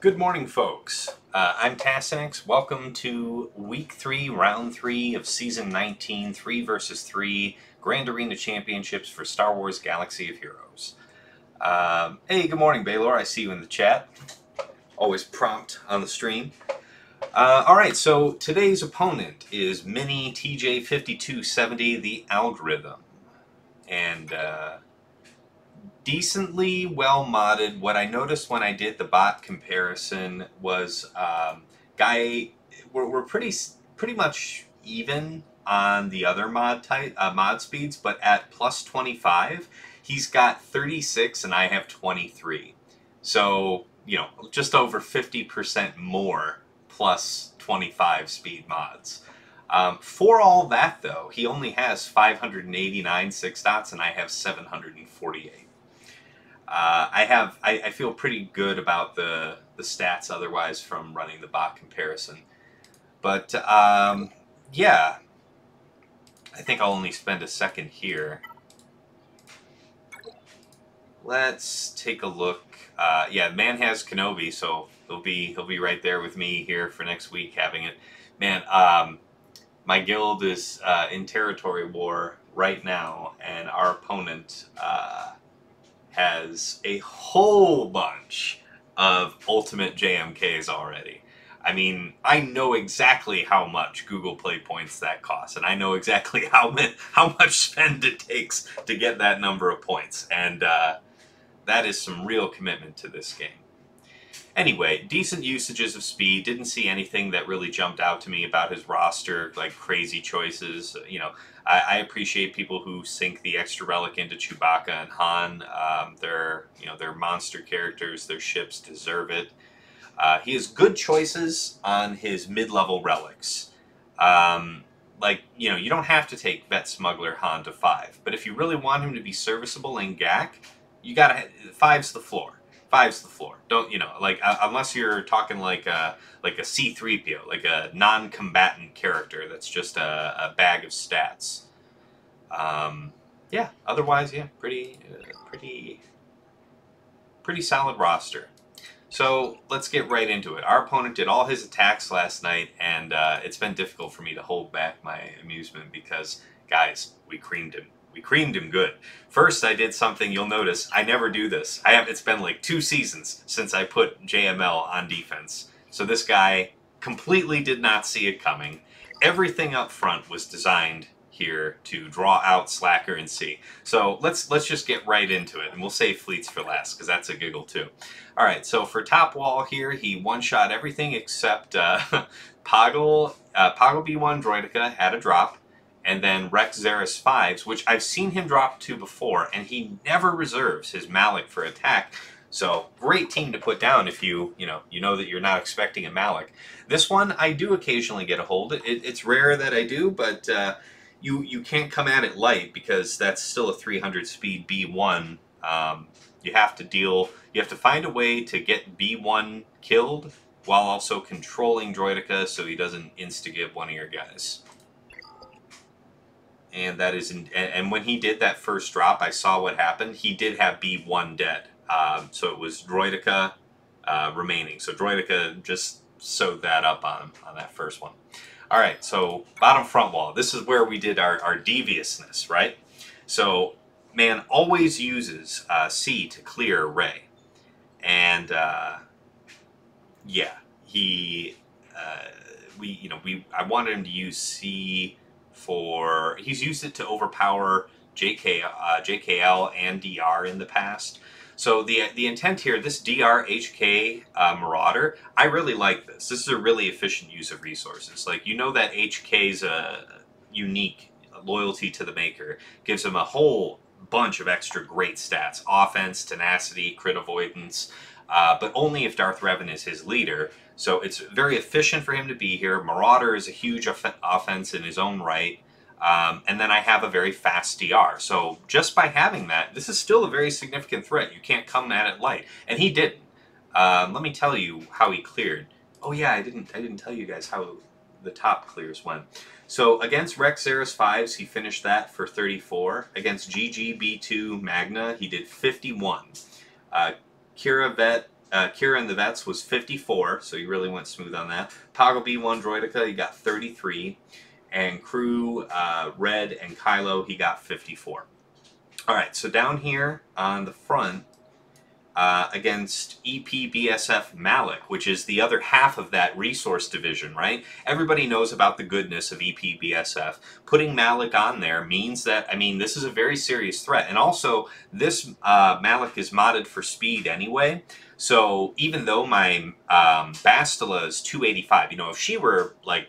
Good morning, folks. I'm Tassax. Welcome to Week 3, Round 3 of Season 19, 3 vs. 3 Grand Arena Championships for Star Wars Galaxy of Heroes. Hey, good morning, Baylor. I see you in the chat. Always prompt on the stream. Alright, so today's opponent is Mini tj5270, the Algorithm. And, decently well modded. What I noticed when I did the bot comparison was we're pretty much even on the other mod speeds, but at plus 25 he's got 36 and I have 23, so you know, just over 50% more plus 25 speed mods. For all that though, he only has 589 6 dots and I have 748. I feel pretty good about the stats otherwise from running the bot comparison. But, yeah. I think I'll only spend a second here. Let's take a look. Yeah, man has Kenobi, so he'll be right there with me here for next week having it. Man, my guild is in territory war right now, and our opponent has a whole bunch of ultimate JMKs already. I mean, I know exactly how much Google Play points that costs, and I know exactly how much spend it takes to get that number of points, and that is some real commitment to this game. Anyway, decent usages of speed. Didn't see anything that really jumped out to me about his roster, like crazy choices. You know, I appreciate people who sink the extra relic into Chewbacca and Han. They're monster characters. Their ships deserve it. He has good choices on his mid-level relics. Like, you know, you don't have to take Vet Smuggler Han to 5, but if you really want him to be serviceable in GAC, you gotta 5's the floor. 5's the floor. Don't, you know, like, unless you're talking like a C-3PO, like a non-combatant character that's just a bag of stats. Yeah, otherwise, yeah, pretty solid roster. So let's get right into it. Our opponent did all his attacks last night, and it's been difficult for me to hold back my amusement because, guys, we creamed him. We creamed him good. First, I did something you'll notice. I never do this. It's been like 2 seasons since I put JML on defense. So this guy completely did not see it coming. Everything up front was designed here to draw out Slacker and C. So let's just get right into it, and we'll save fleets for last because that's a giggle too. All right, so for top wall here, he one-shot everything except Poggle B1 Droideka had a drop. And then Rex Zeris 5s, which I've seen him drop to before, and he never reserves his Malak for attack. So, great team to put down if you know that you're not expecting a Malak. This one, I do occasionally get a hold. It's rare that I do, but you can't come at it light because that's still a 300 speed B1. You have to find a way to get B1 killed while also controlling Droideka so he doesn't insta-give one of your guys. And that is, and when he did that first drop, I saw what happened. He did have B1 dead. So it was Droideka, remaining. So Droideka just sewed that up on that first one. All right, so bottom front wall. This is where we did our deviousness, right? So man always uses C to clear Rey. And yeah, he I wanted him to use C for, he's used it to overpower JKL and DR in the past. So the intent here, this DR HK Marauder, I really like this. This is a really efficient use of resources. Like, you know that HK's unique loyalty to the maker gives him a whole bunch of extra great stats: offense, tenacity, crit avoidance, but only if Darth Revan is his leader. So it's very efficient for him to be here. Marauder is a huge offense in his own right. And then I have a very fast DR. So just by having that, this is still a very significant threat. You can't come at it light. And he didn't. Let me tell you how he cleared. Oh yeah, I didn't tell you guys how the top clears went. So against Rex Zeros 5s, he finished that for 34. Against GGB2 Magna, he did 51. Kira and the Vets was 54, so he really went smooth on that. Poggle B1 Droideka, he got 33. And Crew, Red, and Kylo, he got 54. Alright, so down here on the front, against EPBSF Malak, which is the other half of that resource division, right? Everybody knows about the goodness of EPBSF. Putting Malak on there means that, I mean, this is a very serious threat. And also, this Malak is modded for speed anyway. So even though my Bastila is 285, you know, if she were like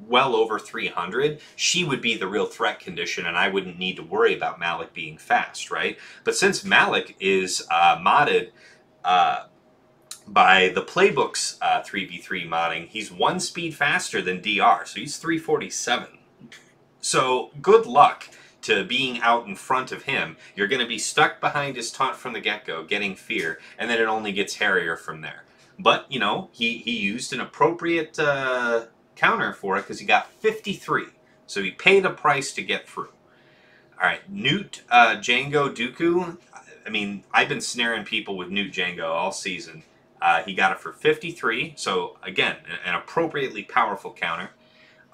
well over 300, she would be the real threat condition, and I wouldn't need to worry about Malak being fast, right? But since Malak is modded by the Playbook's 3v3 modding, he's 1 speed faster than DR, so he's 347. So good luck to being out in front of him. You're going to be stuck behind his taunt from the get-go, getting fear, and then it only gets hairier from there. But, you know, he used an appropriate counter for it because he got 53. So he paid a price to get through. Alright, Nute Jango Dooku. I mean, I've been snaring people with Nute Jango all season. He got it for 53. So again, an appropriately powerful counter.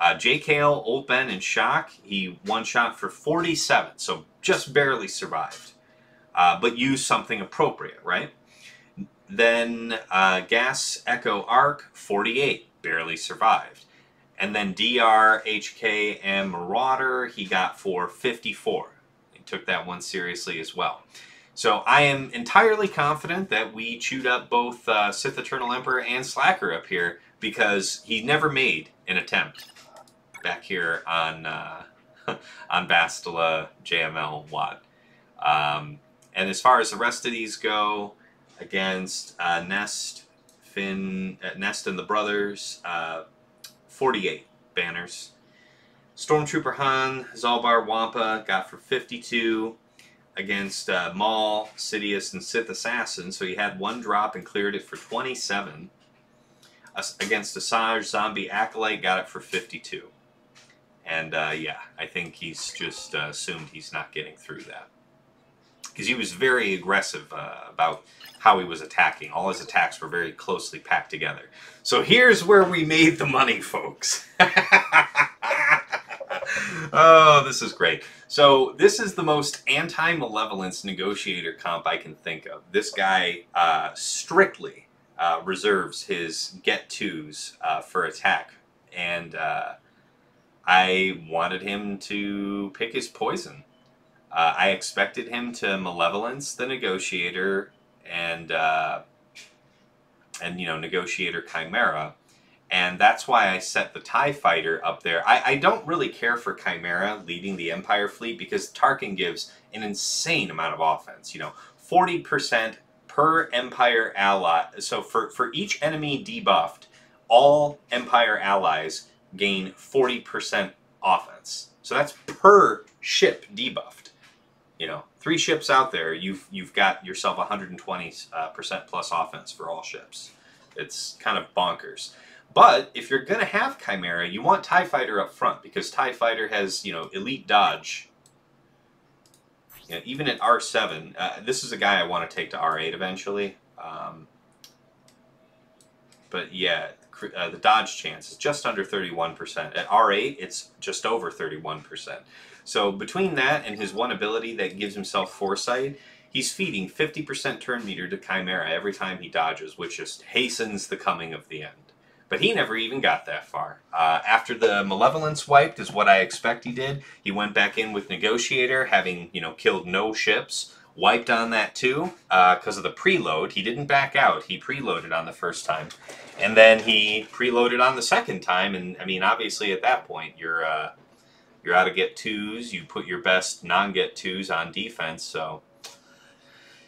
JKL, Old Ben, and Shaak, he one-shot for 47. So just barely survived. But used something appropriate, right? Then Gas Echo Arc, 48. Barely survived. And then DR, HK, and Marauder, he got for 54. He took that one seriously as well. So I am entirely confident that we chewed up both Sith Eternal Emperor and Slacker up here, because he never made an attempt back here on on Bastila, JML, Watt. And as far as the rest of these go, against Nest, Nest and the Brothers, 48 banners. Stormtrooper Han, Zalbar Wampa got for 52 against Maul, Sidious, and Sith Assassin, so he had 1 drop and cleared it for 27. Against Asajj, Zombie Acolyte got it for 52. And yeah, I think he's just assumed he's not getting through that. Because he was very aggressive about how he was attacking. All his attacks were very closely packed together. So here's where we made the money, folks. Oh, this is great. So this is the most anti-malevolence negotiator comp I can think of. This guy strictly reserves his get-tos for attack. And I wanted him to pick his poison. I expected him to malevolence the negotiator and you know, negotiator Chimera, and that's why I set the TIE Fighter up there. I don't really care for Chimera leading the Empire fleet because Tarkin gives an insane amount of offense. You know, 40% per Empire ally. So for each enemy debuffed, all Empire allies gain 40% offense. So that's per ship debuffed. You know, 3 ships out there, you've got yourself 120% plus offense for all ships. It's kind of bonkers. But if you're going to have Chimera, you want TIE Fighter up front, because TIE Fighter has, you know, elite dodge. You know, even at R7, this is a guy I want to take to R8 eventually. But yeah, the dodge chance is just under 31%. At R8, it's just over 31%. So between that and his one ability that gives himself foresight, he's feeding 50% turn meter to Chimera every time he dodges, which just hastens the coming of the end. But he never even got that far. After the Malevolence wiped, is what I expect he did. He went back in with Negotiator, having killed no ships. Wiped on that too, because of the preload. He didn't back out. He preloaded on the first time. And then he preloaded on the second time. And, I mean, obviously at that point, you're out of get twos. You put your best non-get twos on defense, so...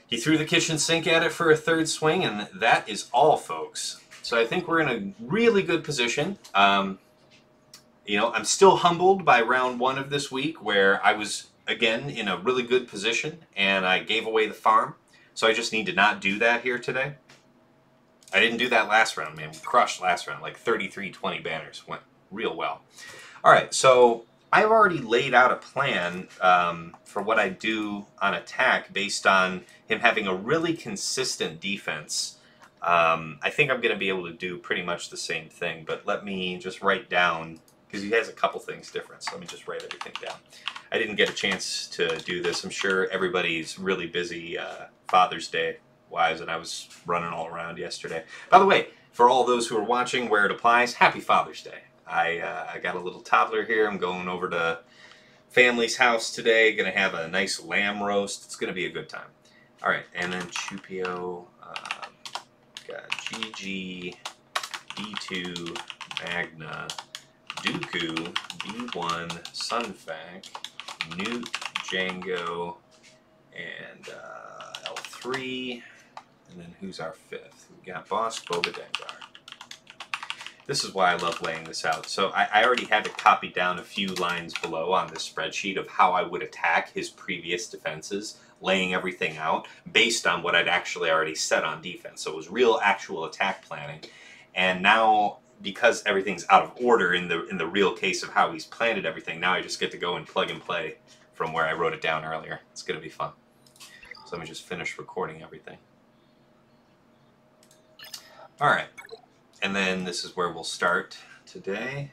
He threw the kitchen sink at it for a third swing, and that is all, folks. So I think we're in a really good position. I'm still humbled by round 1 of this week, where I was, again, in a really good position, and I gave away the farm. So I just need to not do that here today. I didn't do that last round, man. We crushed last round, like 33-20 banners. Went real well. All right, so I've already laid out a plan for what I do on attack based on him having a really consistent defense. I think I'm going to be able to do pretty much the same thing, but let me just write down, because he has a couple things different, so let me just write everything down. I didn't get a chance to do this. I'm sure everybody's really busy Father's Day wise, and I was running all around yesterday. By the way, for all those who are watching where it applies, happy Father's Day. I got a little toddler here. I'm going over to family's house today. Going to have a nice lamb roast. It's going to be a good time. All right, and then Chewpio, got GG, B2, Magna, Dooku, B1, Sunfac, Nute, Jango, and L3. And then who's our 5th? We got Bossk, Boba, Dengar. This is why I love laying this out. So I already had to copy down a few lines below on this spreadsheet of how I would attack his previous defenses, laying everything out based on what I'd actually already set on defense. So it was real actual attack planning. And now, because everything's out of order in the real case of how he's planted everything, now I just get to go and plug and play from where I wrote it down earlier. It's going to be fun. So let me just finish recording everything. All right. And then this is where we'll start today.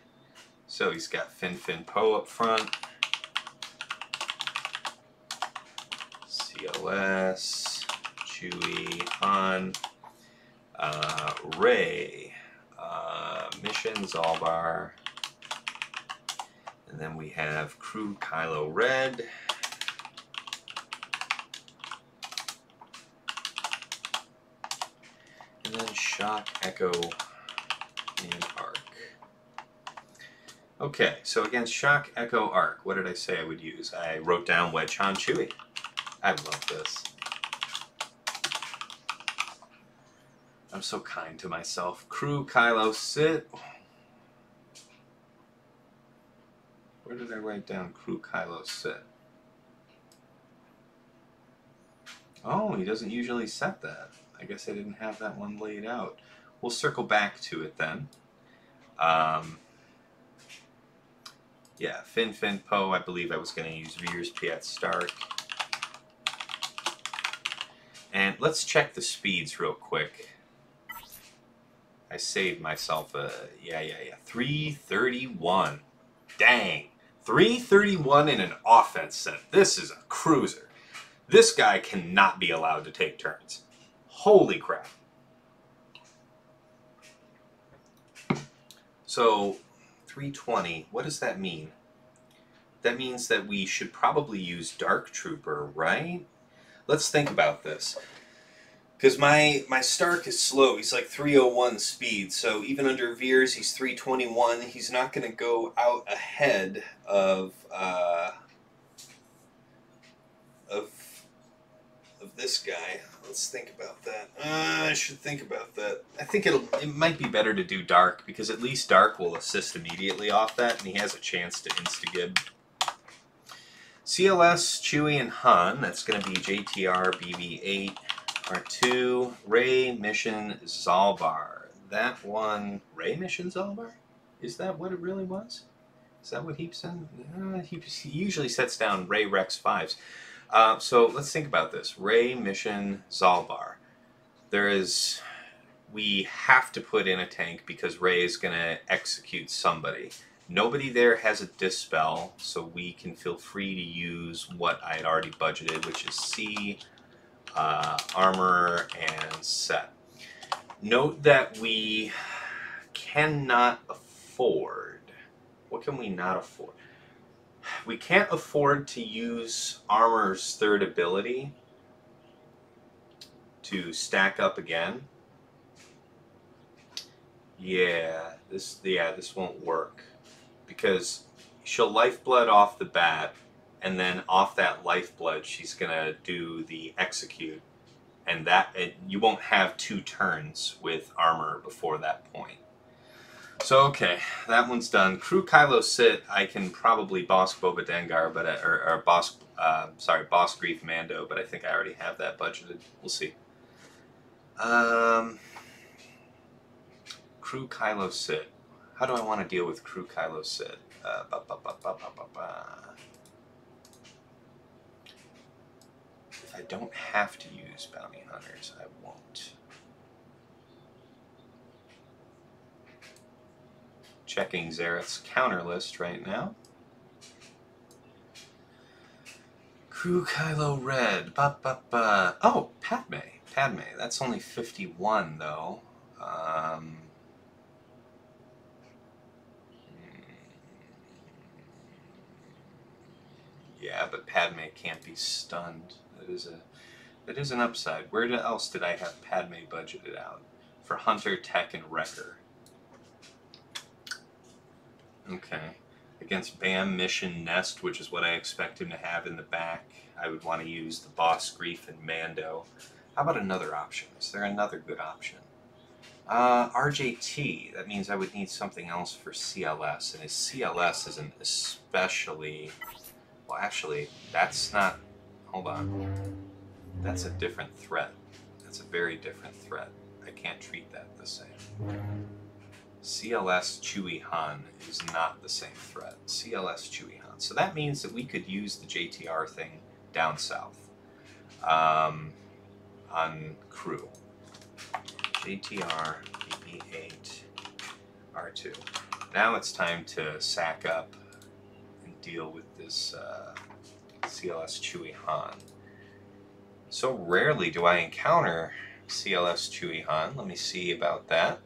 So he's got Fin Poe up front. CLS, Chewie, Han, Rey, Mission, Zaalbar. And then we have Crew Kylo Red. And then Shaak, Echo, and Arc. Okay, so against Shaak, Echo, Arc, what did I say I would use? I wrote down Wedge, Han, Chewie. I love this. I'm so kind to myself. Crew, Kylo, sit. Where did I write down Crew, Kylo, sit? Oh, he doesn't usually set that. I guess I didn't have that one laid out. We'll circle back to it then. Yeah, Fin Poe, I believe I was going to use Veers, Piett, Stark. And let's check the speeds real quick. I saved myself a, yeah, 331. Dang, 331 in an offense set. This is a cruiser. This guy cannot be allowed to take turns. Holy crap. So, 320, what does that mean? That means that we should probably use Dark Trooper, right? Let's think about this. Because my Stark is slow. He's like 301 speed, so even under Veers, he's 321. He's not going to go out ahead of this guy. Let's think about that. I should think about that. I think it might be better to do Dark, because at least Dark will assist immediately off that, and he has a chance to insta-gib. CLS, Chewie, and Han. That's going to be JTR, BB-8, R2, Rey, Mission, Zaalbar. That one, Rey, Mission, Zaalbar? Is that what it really was? Is that what heaps in? He usually sets down Rey, Rex 5s. So let's think about this. Rey, Mission, Zaalbar. There is we have to put in a tank because Rey is going to execute somebody. Nobody there has a dispel, so we can feel free to use what I had already budgeted, which is C, armor, and set. Note that we cannot afford. What can we not afford? We can't afford to use armor's third ability to stack up again. Yeah, this won't work because she'll lifeblood off the bat, and then off that lifeblood she's gonna do the execute, and you won't have 2 turns with armor before that point. So okay, that one's done. Crew Kylo sit. I can probably Bossk Boba Dengar, but or Bossk Bossk Grief Mando, but I think I already have that budgeted. We'll see. Crew Kylo sit. How do I want to deal with Crew Kylo sit? If I don't have to use bounty hunters, I won't. Checking Zareth's counter list right now. Crew Kylo red. Oh, Padme. Padme. That's only 51 though. Yeah, but Padme can't be stunned. That is an upside. Where else did I have Padme budgeted out? For Hunter, Tech, and Wrecker. Okay. Against Bam, Mission, Nest, which is what I expect him to have in the back, I would want to use the Boss, Grief, and Mando. How about another option? Is there another good option? RJT. That means I would need something else for CLS, and his CLS isn't especially... Well, actually, that's not... Hold on. That's a different threat. That's a very different threat. I can't treat that the same. CLS Chewie Han is not the same threat. CLS Chewie Han. So that means that we could use the JTR thing down south on crew. JTR BB8 R2. Now it's time to sack up and deal with this CLS Chewie Han. So rarely do I encounter CLS Chewie Han. Let me see about that.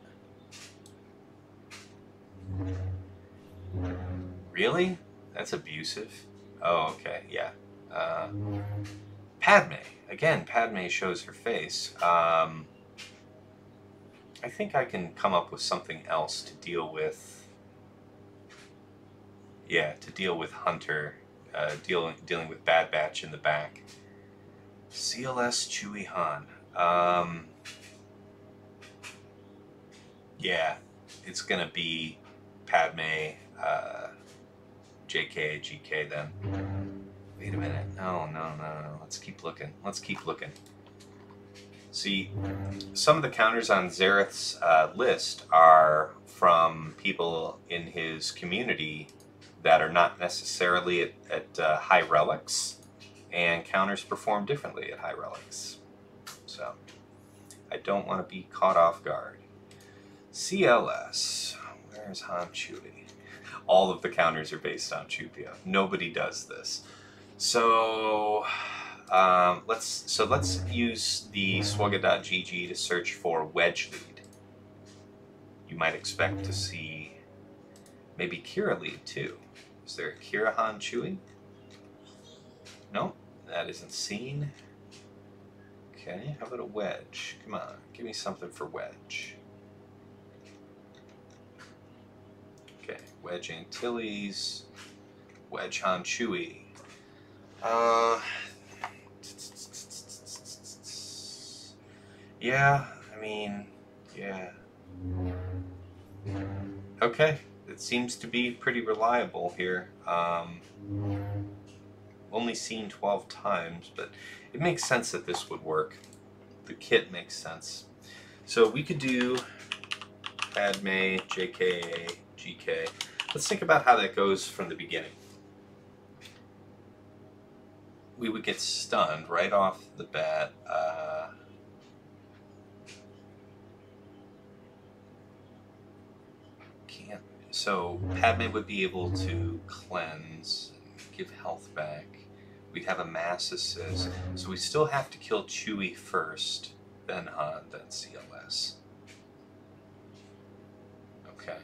Really? That's abusive. Oh, okay, yeah. Padme. Again, Padme shows her face. I think I can come up with something else to deal with. Yeah, to deal with Hunter, dealing with Bad Batch in the back. CLS Chewie Han. Yeah, it's gonna be Padme, JK, GK then. Wait a minute. No. Let's keep looking. See, some of the counters on Zareth's list are from people in his community that are not necessarily at high relics, and counters perform differently at high relics. So, I don't want to be caught off guard. CLS. Where's Han Chewie? All of the counters are based on Chewpio. Nobody does this. So let's use the swugga.gg to search for Wedge lead. You might expect to see maybe Kira lead too. Is there a Kira Han Chewie? No, that isn't seen. Okay, how about a Wedge? Come on, give me something for Wedge. Okay, Wedge Antilles, Wedge Han Chewie. Yeah, I mean, yeah. Okay, it seems to be pretty reliable here. Only seen 12 times, but it makes sense that this would work. The kit makes sense. So we could do Padme, JK, GK. Let's think about how that goes from the beginning. We would get stunned right off the bat. can't. So Padme would be able to cleanse, give health back. We'd have a mass assist. So we still have to kill Chewie first, then Han, then CLS. Okay.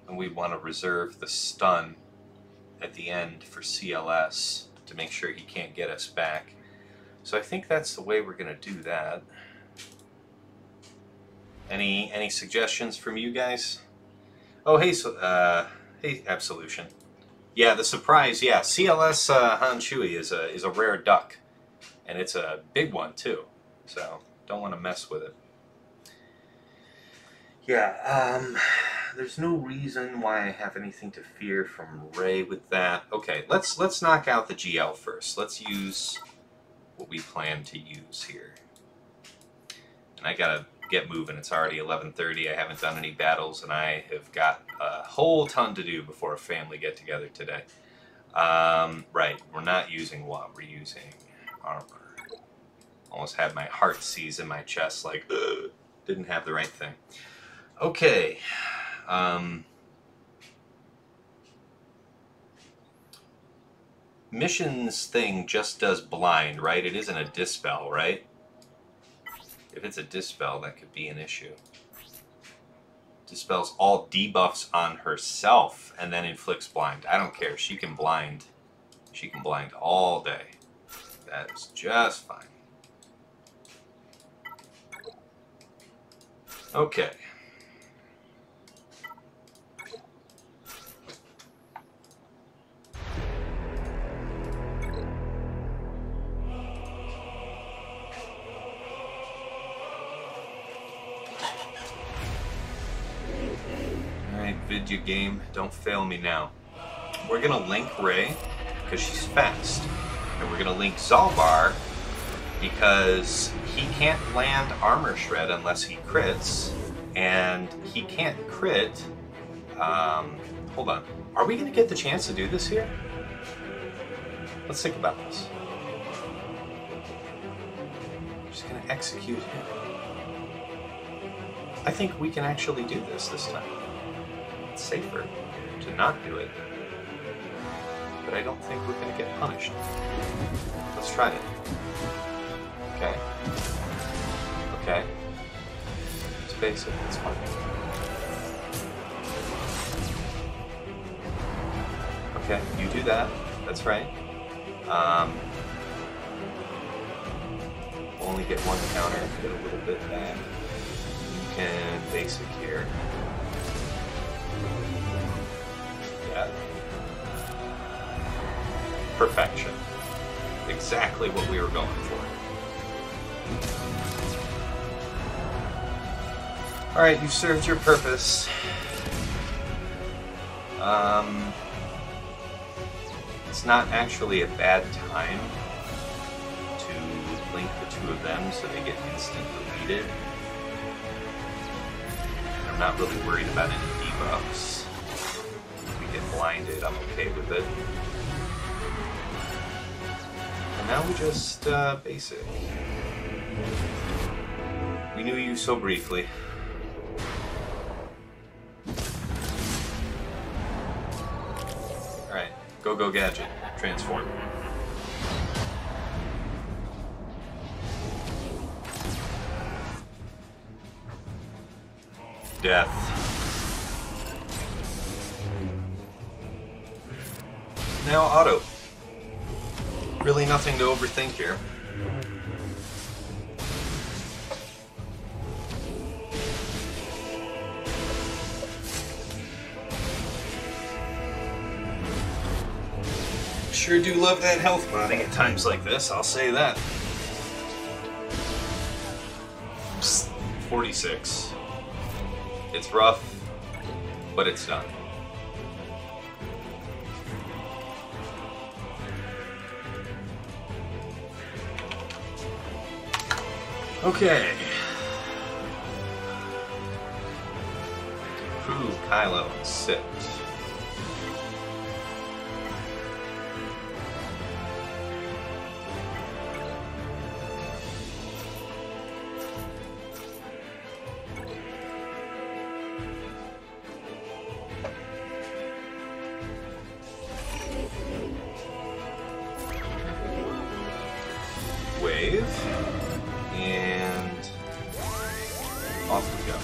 And we want to reserve the stun at the end for CLS to make sure he can't get us back. So I think that's the way we're going to do that. Any suggestions from you guys? Oh, hey, hey, Absolution. Yeah, the surprise. Yeah, CLS Han Chewie is a rare duck, and it's a big one too. So don't want to mess with it. Yeah. There's no reason why I have anything to fear from Rey with that. Okay, let's knock out the GL first. Let's use what we plan to use here. And I gotta get moving. It's already 11:30. I haven't done any battles, and I have got a whole ton to do before a family get together today. Right, we're not using what? We're using armor. Almost had my heart seize in my chest, like, ugh, didn't have the right thing. Okay. Missions thing just does blind, right? It isn't a dispel, right? If it's a dispel, that could be an issue. Dispels all debuffs on herself and then inflicts blind. I don't care. She can blind. She can blind all day. That is just fine. Okay. Video game, don't fail me now. We're gonna link Rey because she's fast, and we're gonna link Zaalbar because he can't land armor shred unless he crits, and he can't crit. Hold on, are we gonna get the chance to do this here? Let's think about this. I'm just gonna execute him. I think we can actually do this time. It's safer to not do it, but I don't think we're going to get punished. Let's try it. Okay. Okay. It's basic, it's fine. Okay, you do that. That's right. We'll only get one counter, get a little bit back. You can basic here. Perfection. Exactly what we were going for. Alright, you've served your purpose. It's not actually a bad time to link the two of them so they get instant deleted. I'm not really worried about any debuffs. Get blinded, I'm okay with it. And now we just basic. We knew you so briefly. Alright, go gadget, transform. Death. Now auto. Really nothing to overthink here. Sure do love that health modding at times like this, I'll say that. 46. It's rough, but it's done. Okay. Ooh, Kylo, sit. go.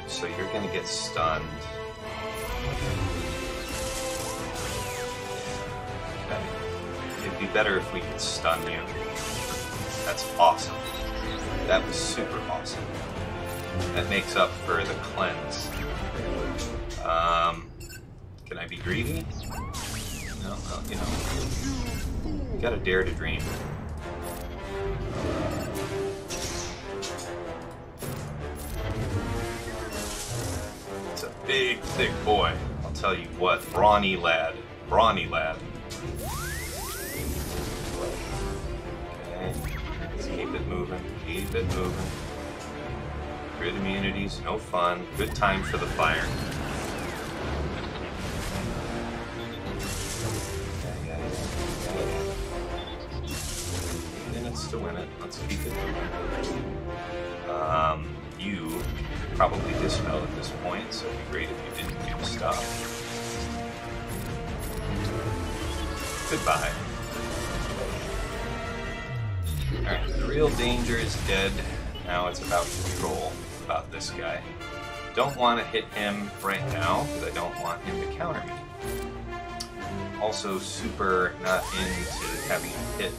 So you're gonna get stunned. Okay. It'd be better if we could stun you. That's awesome. That was super awesome. That makes up for the cleanse. Can I be greedy? No, you know. You gotta dare to dream. It's a big, thick boy. I'll tell you what, brawny lad. Brawny lad. Okay, let's keep it moving, keep it moving. Grid immunities, no fun. Good time for the fire. Yeah. 8 minutes to win it. Let's keep it moving. You probably dispel at this point, so it'd be great if you didn't do stuff. Goodbye. Alright, the real danger is dead. Now it's about control, about this guy. Don't want to hit him right now, because I don't want him to counter me. Also super not into having him hit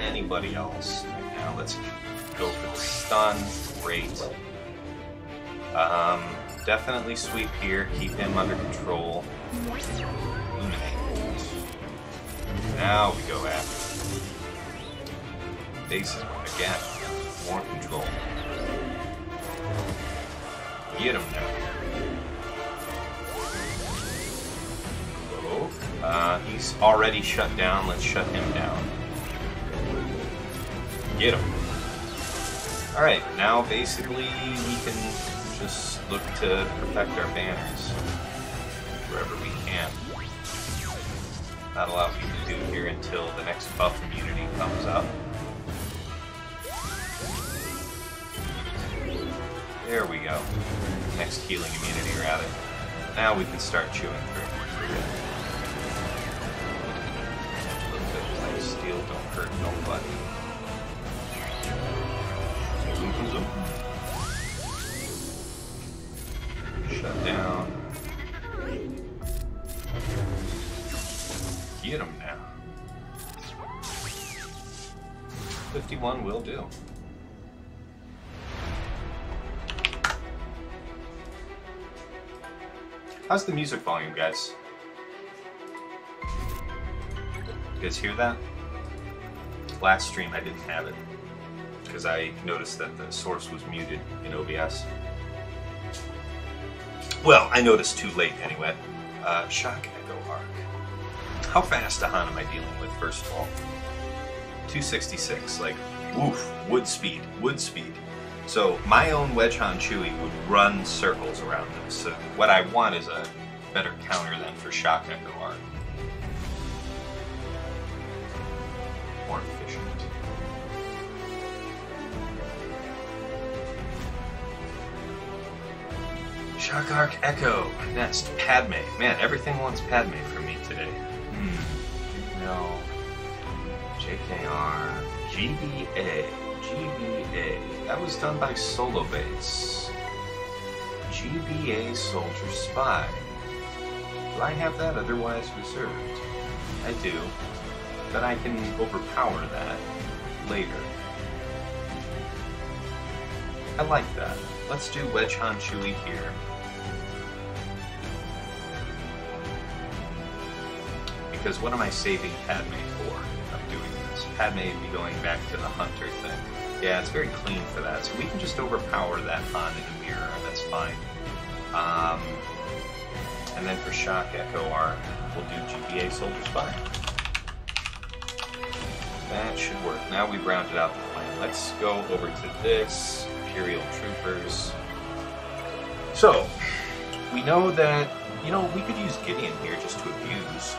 anybody else right now. Let's go for the stun. Great. Definitely sweep here, keep him under control. Illuminate. Now we go after him. Basic again. More control. Get him now. Oh, he's already shut down. Let's shut him down. Get him. Alright, now basically we can just look to protect our banners wherever we can. Not a lot we can do here until the next buff immunity comes up. There we go. Next healing immunity, rather. Now we can start chewing through. A little bit of life steal, don't hurt nobody. Zoom. Shut down. Get him now. 51 will do. How's the music volume, guys? You guys hear that? Last stream I didn't have it, because I noticed that the source was muted in OBS. Well, I noticed too late anyway. Shaak Echo Arc. How fast a Han am I dealing with, first of all? 266, like, woof, wood speed. So my own Wedge Han Chewie would run circles around him. So what I want is a better counter than for Shaak Echo Arc. More efficient. Shaak Arc Echo. Next, Padme. Man, everything wants Padme for me today. No. JKR. GBA. That was done by Solo Base. GBA Soldier Spy. Do I have that otherwise reserved? I do. But I can overpower that later. I like that. Let's do Wedge Han Chewie here. Because what am I saving Padme for? I'm doing this. Padme would be going back to the Hunter thing. Yeah, it's very clean for that. So we can just overpower that Han in a mirror. That's fine. And then for Shaak Echo Arc, we'll do GBA Soldier Spy. That should work. Now we've rounded out the plan. Let's go over to this. Imperial Troopers. So, we know that, you know, we could use Gideon here just to abuse.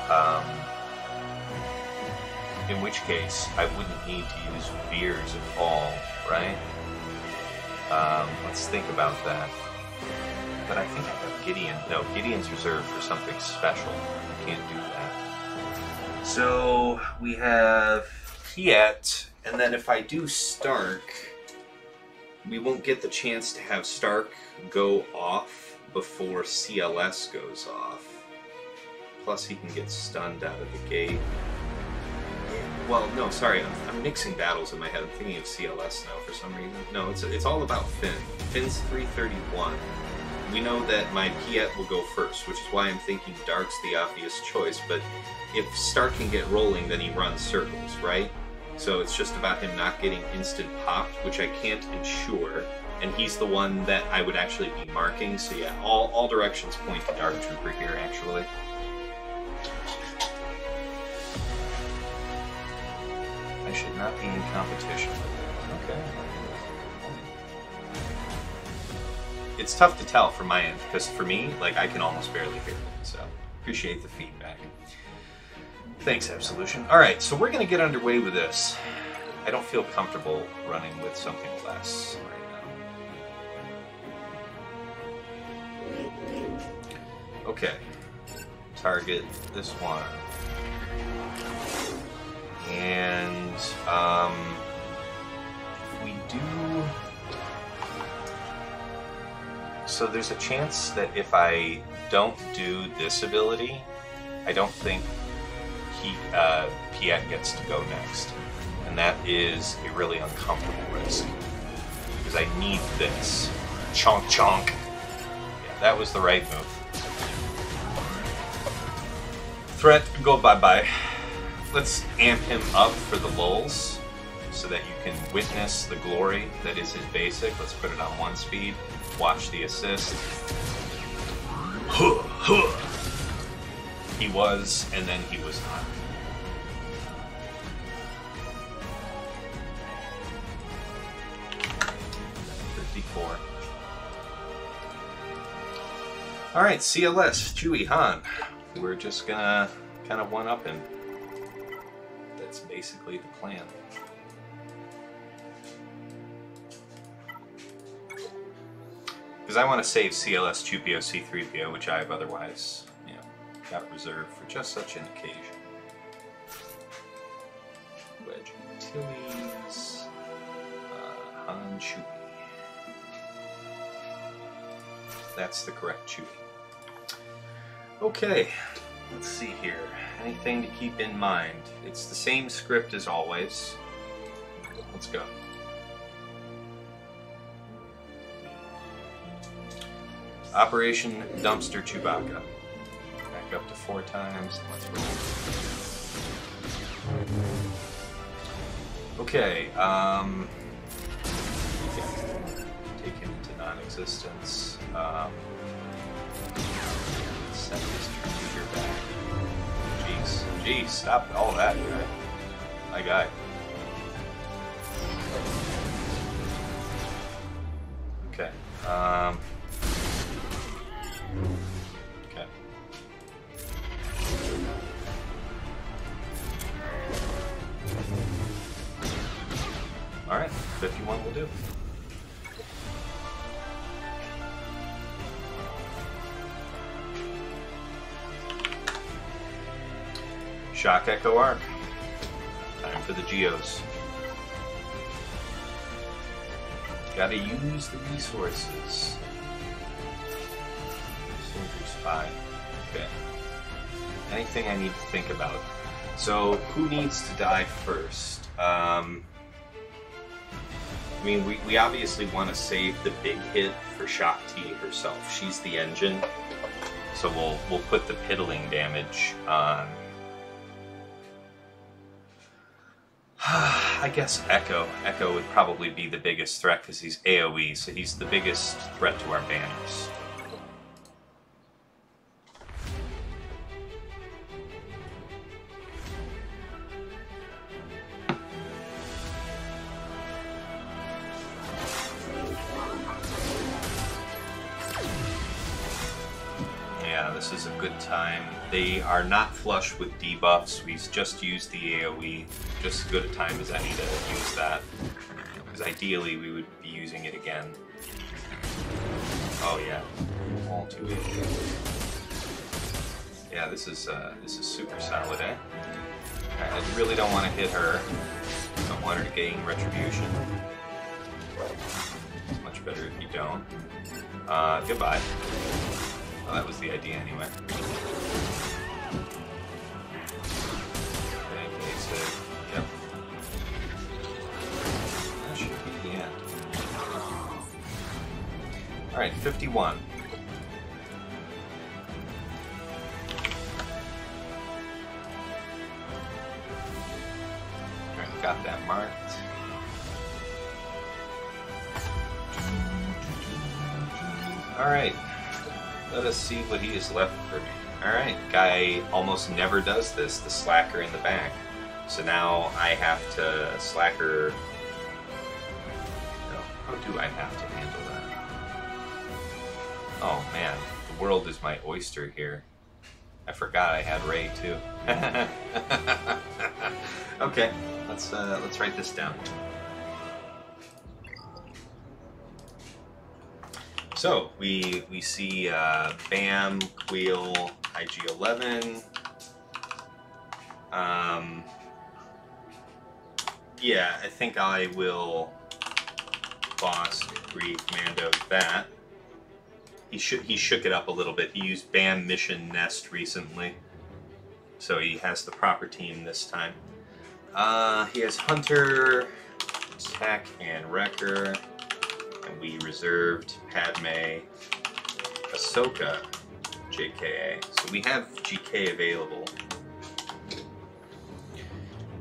In which case, I wouldn't need to use Veers at all, right? Let's think about that. But I think I have Gideon. No, Gideon's reserved for something special. I can't do that. So, we have Piett, and then if I do Stark, we won't get the chance to have Stark go off before CLS goes off. Plus he can get stunned out of the gate. Well, no, sorry, I'm mixing battles in my head. I'm thinking of CLS now for some reason. No, it's all about Finn. Finn's 331. We know that my Piett will go first, which is why I'm thinking Dark's the obvious choice, but if Stark can get rolling, then he runs circles, right? So it's just about him not getting instant popped, which I can't ensure, and he's the one that I would actually be marking, so yeah, all directions point to Dark Trooper here, actually. I should not be in competition with it. Okay. It's tough to tell from my end, because for me, like, I can almost barely hear it, so appreciate the feedback. Thanks, Absolution. Alright, so we're going to get underway with this. I don't feel comfortable running with something less right now. Okay. Target this one. And, we do... So there's a chance that if I don't do this ability, I don't think Piett gets to go next. And that is a really uncomfortable risk. Because I need this. Chonk chonk. Yeah, that was the right move. Threat, go bye-bye. Let's amp him up for the lulls, so that you can witness the glory that is his basic. Let's put it on 1 speed. Watch the assist. He was, and then he was not. Alright, CLS, Chewie, Han. We're just gonna kind of one-up him. That's basically the plan. Because I want to save CLS, Chewpio, C3PO, which I have otherwise, you know, got reserved for just such an occasion. Wedge Antilles, Han, Chewie. That's the correct Chewie. Okay, let's see here. Anything to keep in mind? It's the same script as always. Let's go. Operation Dumpster Chewbacca. Back up to 4 times. Let's roll. Okay, take him into non-existence. Set this computer back. Jeez, stop all that, right? My guy. Okay, okay. Alright, 51 will do. Shaak Echo Arc. Time for the Geos. Gotta use the resources. Soldier Spy. Okay. Anything I need to think about? So, who needs to die first? I mean, we obviously want to save the big hit for Shaak T herself. She's the engine. So we'll put the piddling damage on... I guess Echo. Echo would probably be the biggest threat because he's AoE, so he's the biggest threat to our banners. Yeah, this is a good time. They are not flush with debuffs. We just used the AoE. Just as good a time as any to use that. Because ideally we would be using it again. Oh yeah, all too easy. Yeah, this is super solid, eh? Alright, I really don't want to hit her. water to gain retribution. It's much better if you don't. Goodbye. Well, that was the idea anyway. Okay, so, yep. That should be the end. Alright, 51. Alright, got that marked. Alright, let us see what he has left for me. Alright, guy almost never does this, the slacker in the back. So now I have to slacker... No, how do I have to handle that? Oh man, the world is my oyster here. I forgot I had Rey too. Okay, let's write this down. So, we see Bam, Kuiil, IG-11. Yeah, I think I will Bossk, Grief, Mando that. He shook it up a little bit. He used Bam Mission Nest recently. So he has the proper team this time. He has Hunter, Tech, and Wrecker. And we reserved Padme, Ahsoka, JKA. So we have GK available.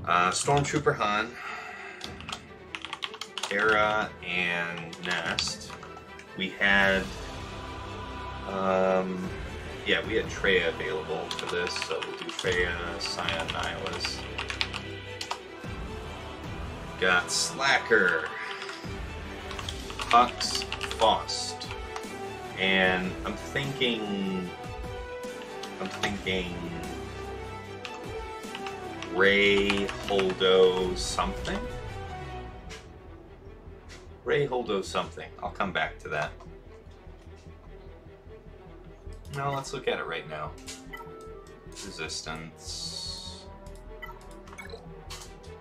Stormtrooper Han, Cara, and Nest. We had, yeah, we had Traya available for this, so we'll do Traya, Scion, Nihilus. Got Slacker, Hux, FOST, and I'm thinking Rey, Holdo, something? Rey, Holdo, something. I'll come back to that. No, let's look at it right now. Resistance.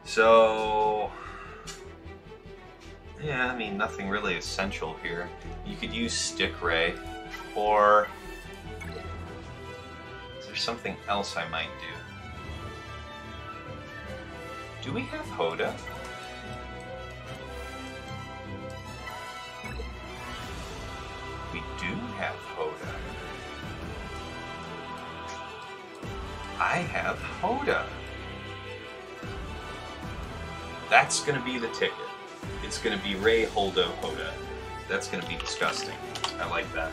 So... yeah, I mean, nothing really essential here. You could use Stick Rey, or... is there something else I might do? Do we have Hoda? We do have Hoda. I have Hoda. That's gonna be the ticket. It's gonna be Rey, Holdo, Hoda. That's gonna be disgusting. I like that.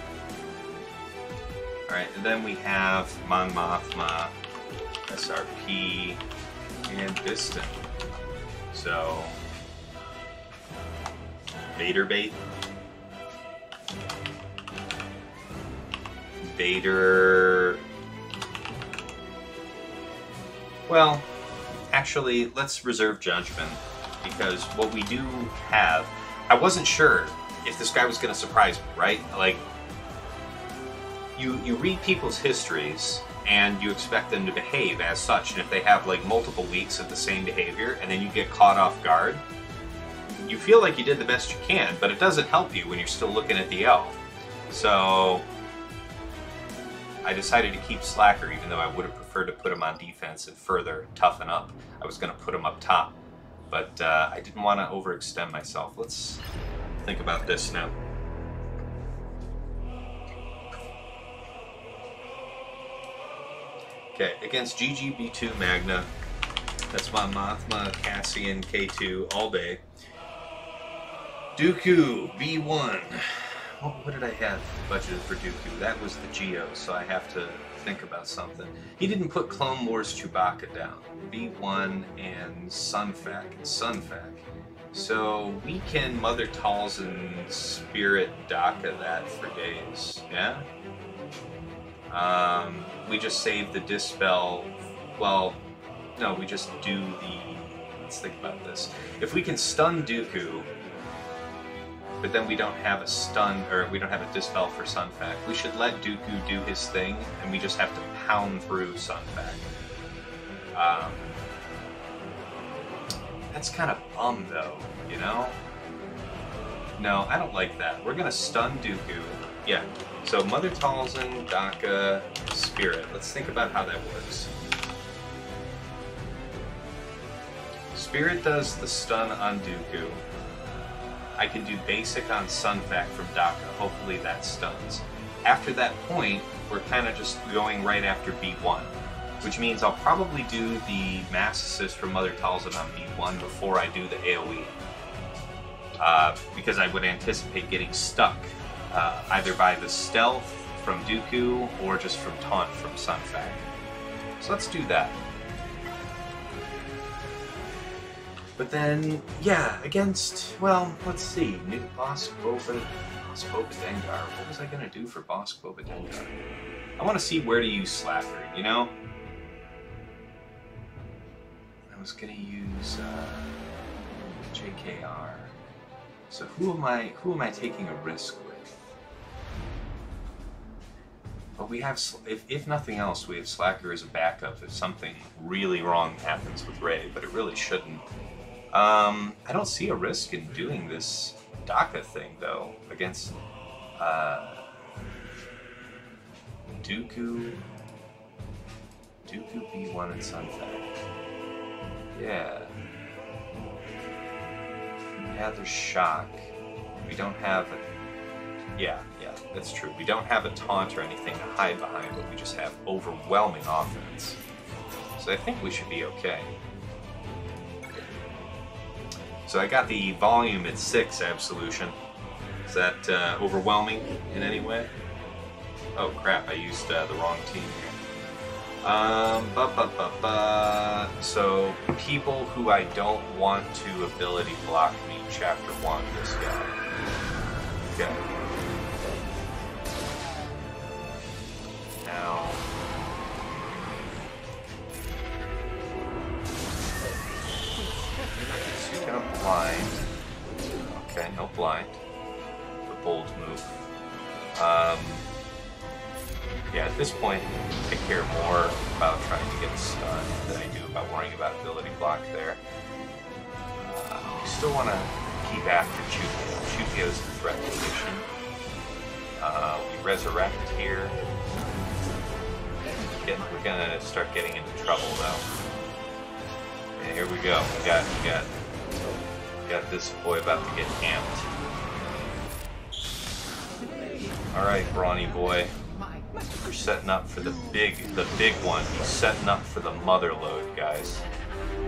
Alright, and then we have Mon Mothma, SRP, and Bistan. So, Vader bait. Vader... well, actually, let's reserve judgment, because what we do have... I wasn't sure if this guy was going to surprise me, right? Like, you read people's histories, and you expect them to behave as such, and if they have like multiple weeks of the same behavior, and then you get caught off guard, you feel like you did the best you can, but it doesn't help you when you're still looking at the elf. So I decided to keep Slacker, even though I would have preferred to put him on defense and further toughen up. I was going to put him up top, but I didn't want to overextend myself. Let's think about this now. Okay, against GGB2 Magna, that's my Mothma, Cassian, K2, Albe. Dooku, B1. What did I have budgeted for Dooku? That was the Geo, so I have to think about something. He didn't put Clone Wars Chewbacca down. B1 and Sunfac. So we can Mother Talzin Spirit Daka that for days, yeah? We just save the Dispel. Well, no, we just do the... let's think about this. If we can stun Dooku, but then we don't have a stun, or we don't have a Dispel for Sunfac, we should let Dooku do his thing, and we just have to pound through Sunfac. That's kind of bum, though, you know? No, I don't like that. We're gonna stun Dooku. Yeah, so Mother Talzin, Daka, Spirit. Let's think about how that works. Spirit does the stun on Dooku. I can do basic on Sunfac from Daka. Hopefully that stuns. After that point, we're kind of just going right after B1, which means I'll probably do the Mass Assist from Mother Talzin on B1 before I do the AoE. Because I would anticipate getting stuck, either by the stealth from Dooku or just from taunt from Sunfac. So let's do that. But then, yeah, against, well, let's see, Nute, Bossk, Boba, Dengar. What was I gonna do for Bossk, Boba, Dengar? I want to see where to use Slacker, you know? I was gonna use JKR. So who am I taking a risk with? But we have, if nothing else, we have Slacker as a backup if something really wrong happens with Rey, but it really shouldn't. I don't see a risk in doing this Daka thing, though, against Dooku B1 and Sunfac. Yeah. Yeah, there's Shaak. We don't have a... Yeah, that's true. We don't have a taunt or anything to hide behind, but we just have overwhelming offense. So I think we should be okay. So I got the volume at 6, Absolution. Is that overwhelming in any way? Oh crap, I used the wrong team here. So, people who I don't want to ability block me, Chapter 1, this guy. Okay. Now... He's gonna blind. Okay, no blind. The bold move. Yeah, at this point, I care more about trying to get a stun than I do about worrying about ability block there. We still want to keep after Chewpio. Chewpio's in threat position. We resurrect here. We're gonna start getting into trouble though. And here we go. We got this boy about to get amped. All right, brawny boy. We're setting up for the big one. He's setting up for the mother load, guys.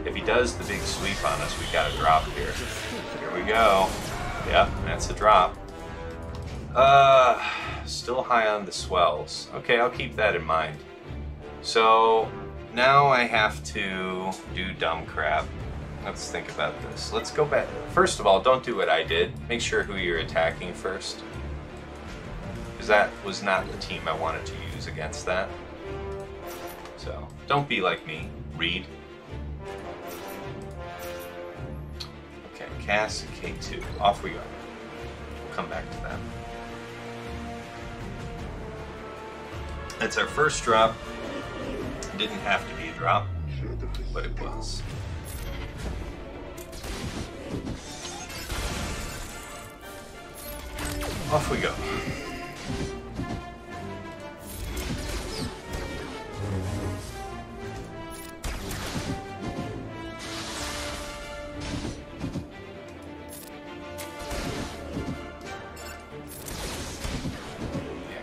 If he does the big sweep on us, we got a drop here. Here we go. Yep, that's a drop. Still high on the swells. Okay, I'll keep that in mind. So now I have to do dumb crap. Let's think about this. Let's go back. First of all, don't do what I did. Make sure who you're attacking first. Because that was not the team I wanted to use against that. So, don't be like me. Read. Okay, cast K2. Off we go. We'll come back to that. That's our first drop. It didn't have to be a drop, but it was. Off we go.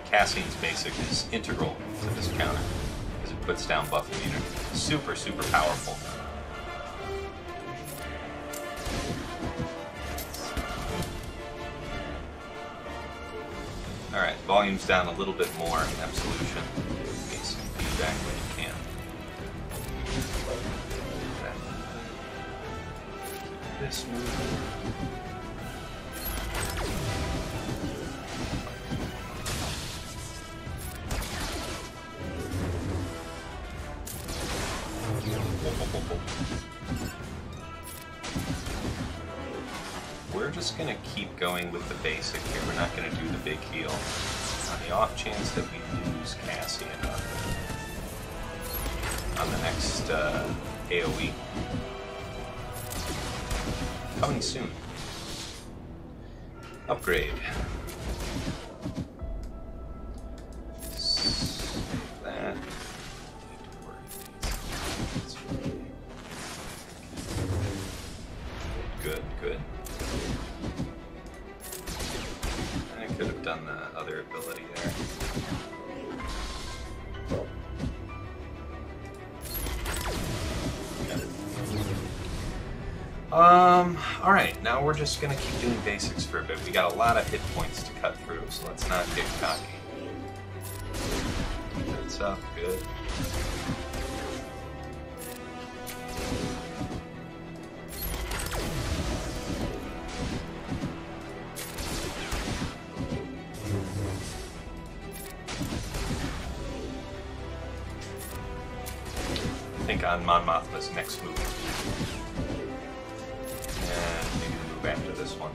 Cassian's basic is integral to this counter because it puts down buff immunity. Super, super powerful. Alright, volume's down a little bit more. Absolution. Basic feedback when you can. Okay. Keep this moving. We're just going to keep going with the basic here. We're not going to do the big heal. On the off chance that we lose Cassian on the next AoE. Coming soon. Upgrade. That. Good, good. I could have done the other ability there. Alright, now we're just gonna keep doing basics for a bit. We got a lot of hit points to cut through, so let's not get cocky. That's up, good. I think on Mon Mothma's next move. After this one,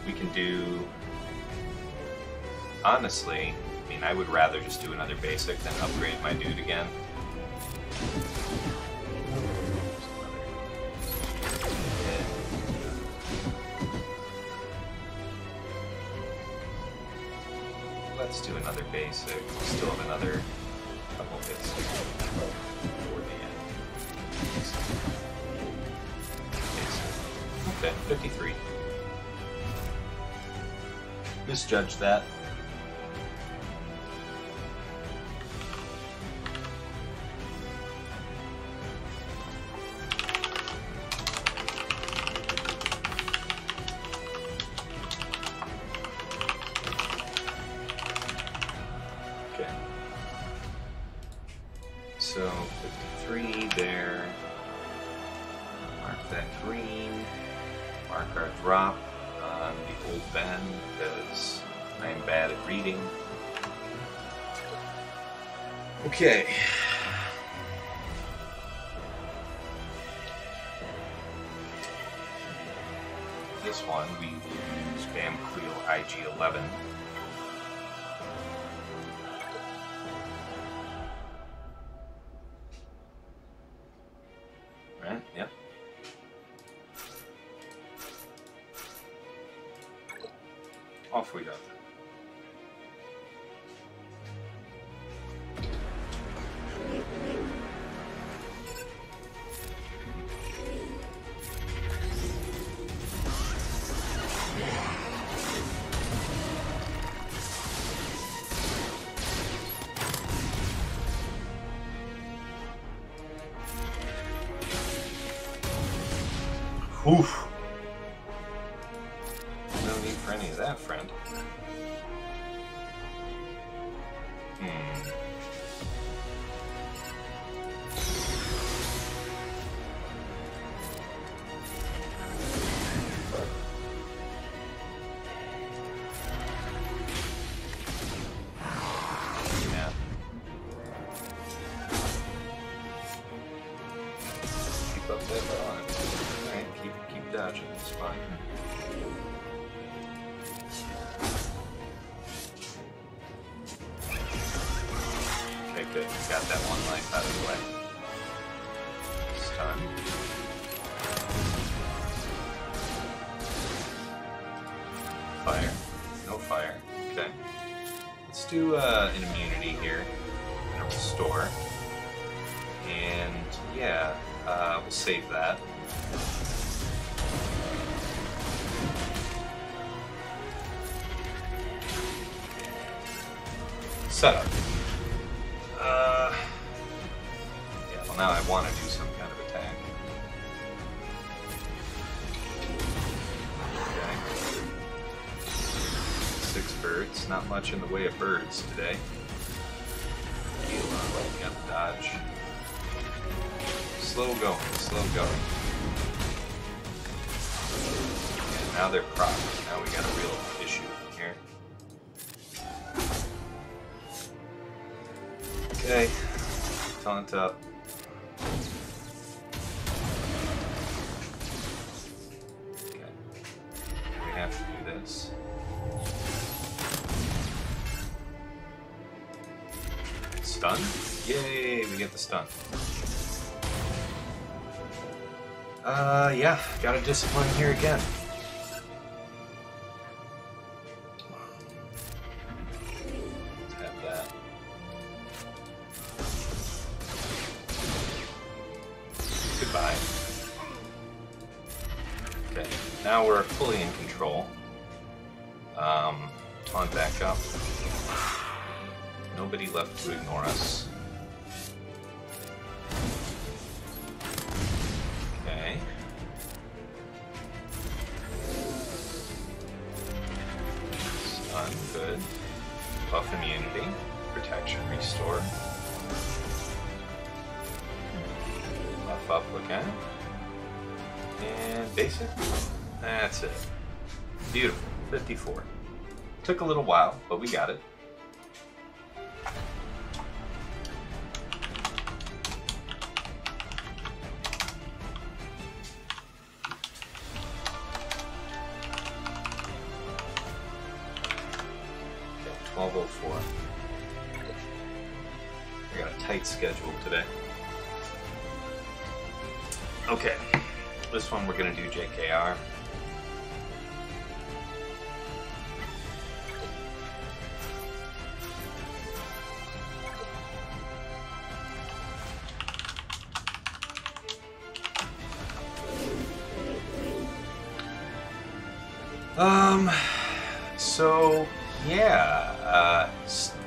we can do. Honestly, I mean, I would rather just do another basic than upgrade my dude again. Let's do another basic. We still have another couple hits before the end. Okay, 53. Misjudged that. Okay. So, 53 there. Mark that green. Mark our drop on the old Ben because I am bad at reading. Okay. This one we will use Bam Kuiil IG-11. Right? Yep. Off we go. Oof. No need for any of that, friend. Good. Got that one life out of the way. Stun. Fire. No fire. Okay. Let's do an immunity here. And a restore. And yeah, we'll save that. Setup. Yeah, well now I want to do some kind of attack. Okay. 6 birds, not much in the way of birds today. Yep, dodge. Slow going, slow going. And now they're proc. Now we got a real issue here. Okay, taunt up. Okay, we have to do this. Stun? Yay, we get the stun. Yeah, got a discipline here again. Let's have that. Goodbye. Okay, now we're fully in control. On back up. Nobody left to ignore us. Okay. Stun, good. Buff immunity. Protection, restore. Buff up again. And basic. That's it. Beautiful. 54. Took a little while, but we got it. Okay, 12:04. I got a tight schedule today. Okay, this one we're gonna do JKR. So, yeah,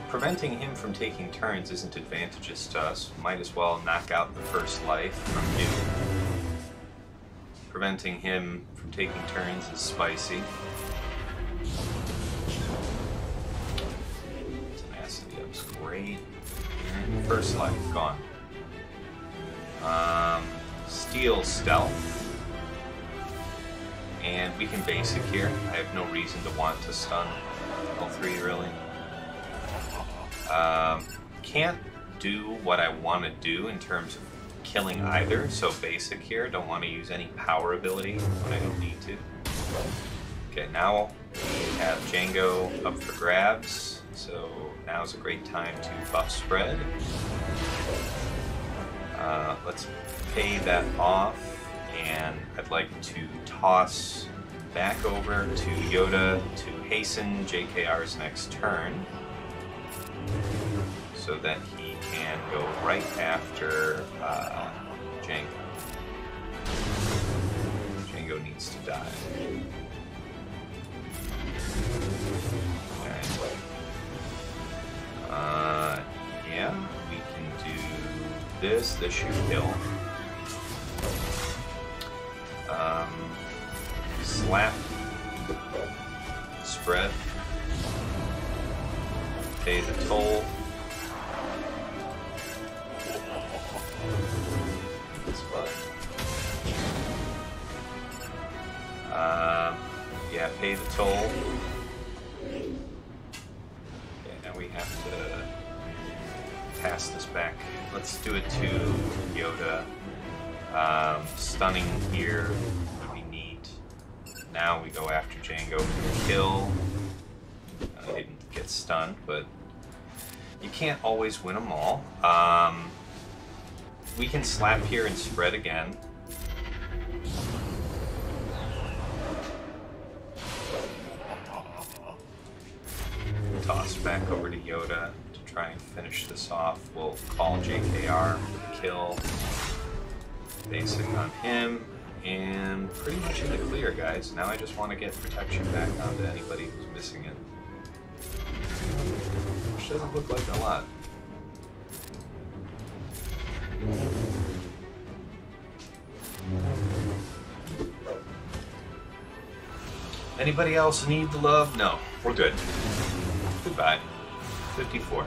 preventing him from taking turns isn't advantageous to us. Might as well knock out the first life from Nute. Preventing him from taking turns is spicy. Tenacity up's great. And first life, gone. Steal stealth. And we can basic here. I have no reason to want to stun L3 really. Can't do what I want to do in terms of killing either, so basic here. Don't want to use any power ability when I don't need to. Okay, now we have Jango up for grabs, so now's a great time to buff spread. Let's pay that off. And I'd like to toss back over to Yoda to hasten JKR's next turn so that he can go right after Jango. Jango needs to die. Okay. Yeah, we can do this. This should kill. Slap, spread, pay the toll. That's fun. Yeah, pay the toll. Okay, now we have to pass this back. Let's do it to Yoda. Stunning here would be neat. Now we go after Jango for the kill. I didn't get stunned, but you can't always win them all. We can slap here and spread again. Toss back over to Yoda to try and finish this off. We'll call JKR for the kill. Basic on him, and pretty much in the clear, guys. Now I just want to get protection back onto anybody who's missing it. Which doesn't look like a lot. Anybody else need the love? No, we're good. Goodbye. 54.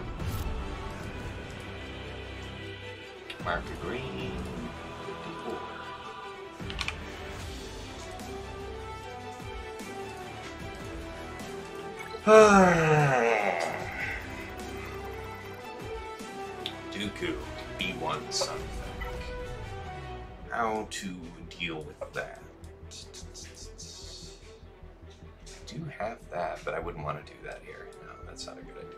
Marker green. Dooku, B1 something. How to deal with that? I do have that, but I wouldn't want to do that here. No, that's not a good idea.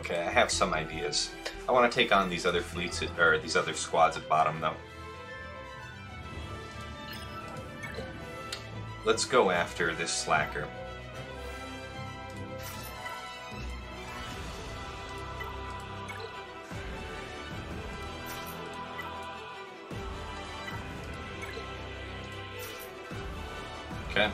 Okay, I have some ideas. I want to take on these other fleets, or these other squads at bottom, though. Let's go after this slacker. Okay.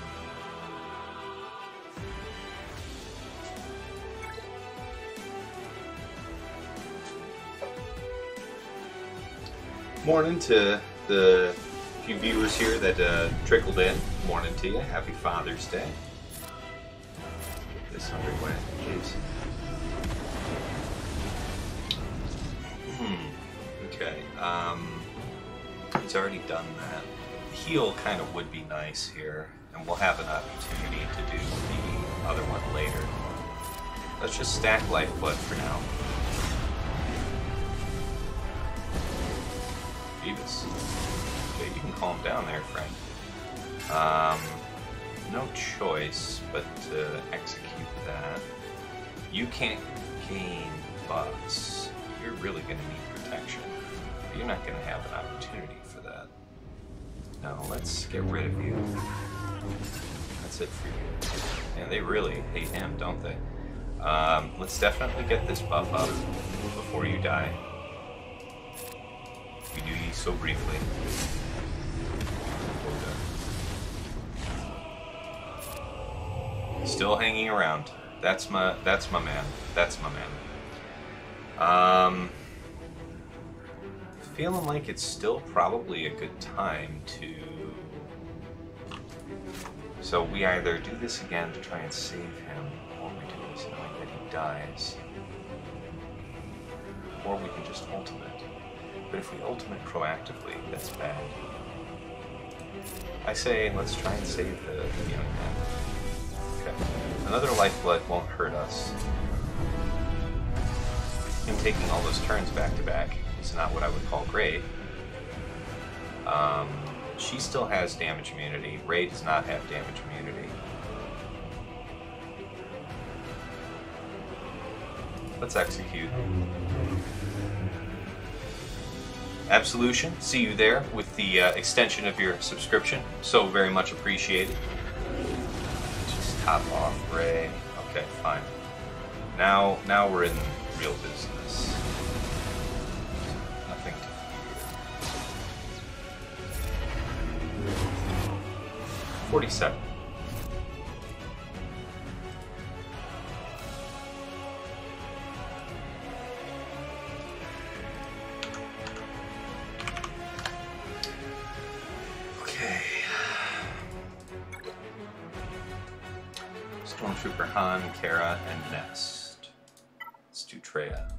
Morning to the few viewers here that trickled in. Morning to you. Happy Father's Day. Get this underway, please. Okay. He's already done that. Heal kind of would be nice here, and we'll have an opportunity to do the other one later. Let's just stack Lifeblood for now. Beavis. Okay, you can calm down there, friend. No choice but to execute that. You can't gain buffs. You're really going to need protection. But you're not going to have an opportunity for that. No, let's get rid of you. That's it for you. And they really hate him, don't they? Let's definitely get this buff up before you die. We knew you so briefly. Hoda. Still hanging around. That's my man. That's my man. Feeling like it's still probably a good time to... So we either do this again to try and save him, or we do this knowing that he dies. Or we can just ultimate. But if we ultimate proactively, that's bad. I say, let's try and save the young man. Okay. Another lifeblood won't hurt us. Him taking all those turns back to back is not what I would call great. She still has damage immunity. Rey does not have damage immunity. Let's execute. Absolution, see you there with the extension of your subscription. So very much appreciated. Just top off Rey. Okay, fine. Now we're in real business. Nothing to fear. 47. Stormtrooper Han, Cara, and Nest. Let's do Treya.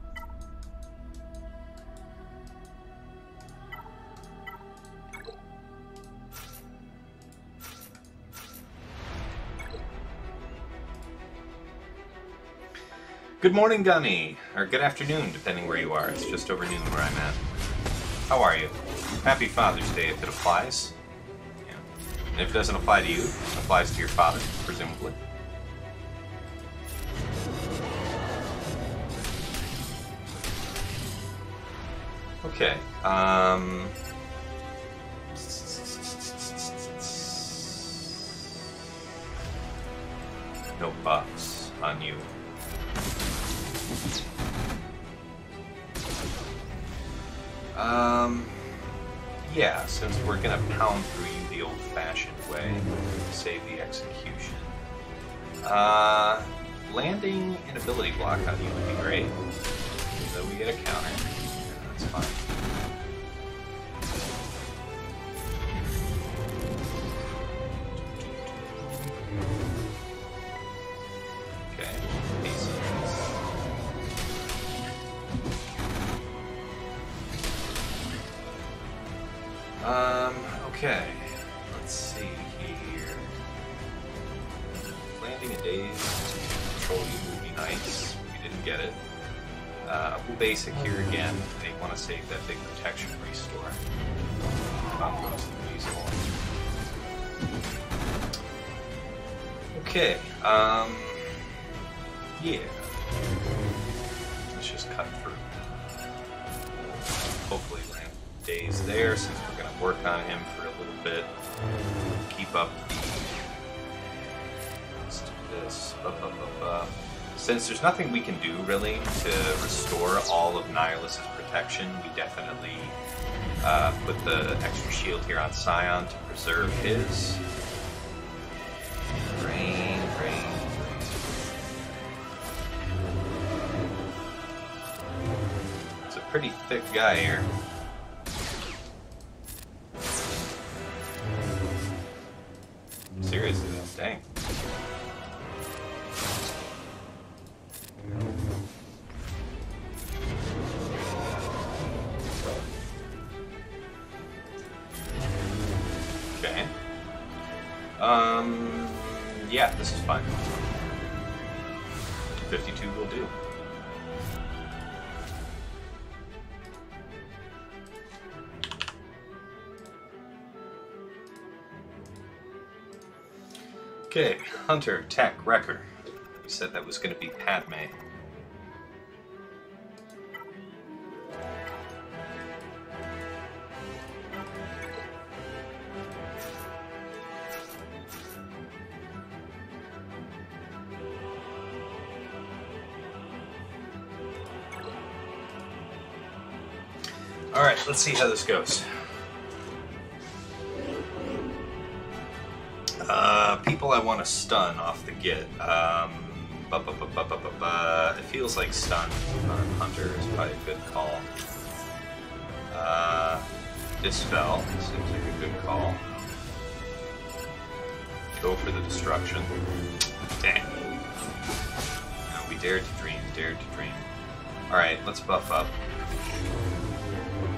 Good morning, Gunny, or good afternoon, depending where you are. It's just over noon where I'm at. How are you? Happy Father's Day if it applies. Yeah. And if it doesn't apply to you, it applies to your father, presumably. Okay, no buffs on you. Yeah, since we're gonna pound through you the old-fashioned way, save the execution. Landing an ability block on you would be great. So we get a counter. That's fine. Okay, easy. Okay, let's see here. Landing a daze to control you would be nice. We didn't get it. We'll basic here again. They want to save that big protection restore. Pop goes to the weasel. Okay, yeah. let's just cut through. Hopefully rank days there, since we're going to work on him for a little bit. Keep up the... Let's do this. Since there's nothing we can do, really, to restore all of Nihilus's protection, we definitely put the extra shield here on Scion to preserve his. Rain. It's a pretty thick guy here. Seriously though, dang. Okay. Yeah, this is fine. 52 will do. Okay, Hunter, Tech, Wrecker. We said that was going to be Padme. Alright, let's see how this goes. People I want to stun off the get. It feels like stun on Hunter is probably a good call. Dispel seems like a good call. Go for the destruction. Dang. No, we dared to dream, Alright, let's buff up.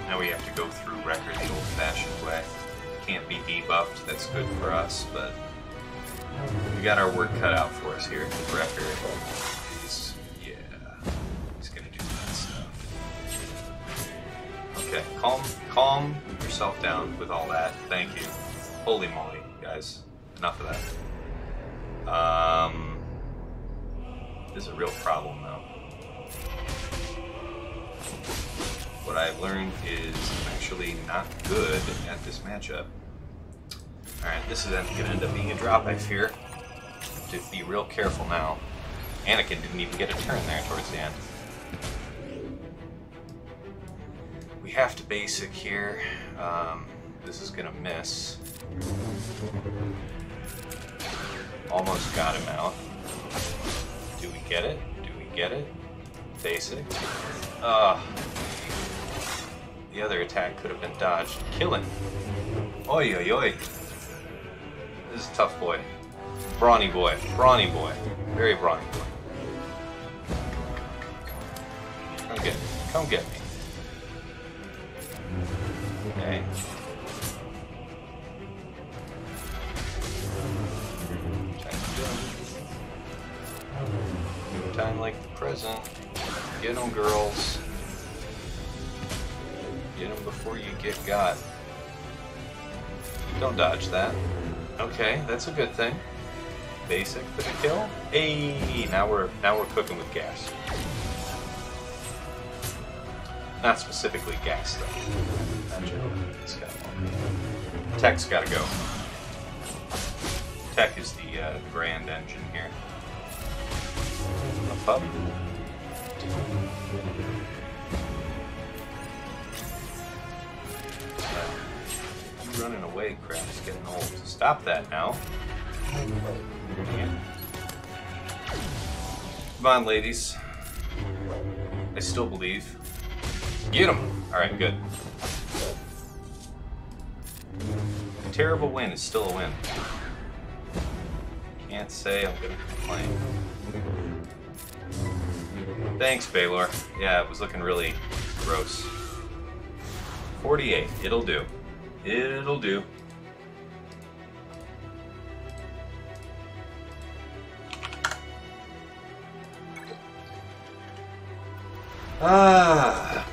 Now we have to go through Wrecker the old-fashioned way. Can't be debuffed, that's good for us, but we got our work cut out for us here. Wrecker, he's gonna do that stuff. Okay, calm yourself down with all that. Thank you. Holy moly, guys. Enough of that. This is a real problem, though. What I've learned is I'm actually not good at this matchup. Alright, this is going to end up being a drop, I fear. Have to be real careful now. Anakin didn't even get a turn there towards the end. We have to basic here. This is going to miss. Almost got him out. Do we get it? Basic. The other attack could have been dodged. Kill him. Oi, oi, oi. This is a tough boy. Brawny boy. Very brawny boy. Come get me. Okay. No time like the present. Get them, girls. Get them before you get got. Don't dodge that. Okay, that's a good thing. Basic for the kill. Hey, now we're cooking with gas. Not specifically gas though. Tech's gotta go. Tech is the grand engine here. Up. You running away, crap. It's getting old. Stop that now. Yeah. Come on, ladies. I still believe. Get him! Alright, good. A terrible win is still a win. Can't say I'm gonna complain. Thanks, Baylor. Yeah, it was looking really gross. 48. It'll do. It'll do.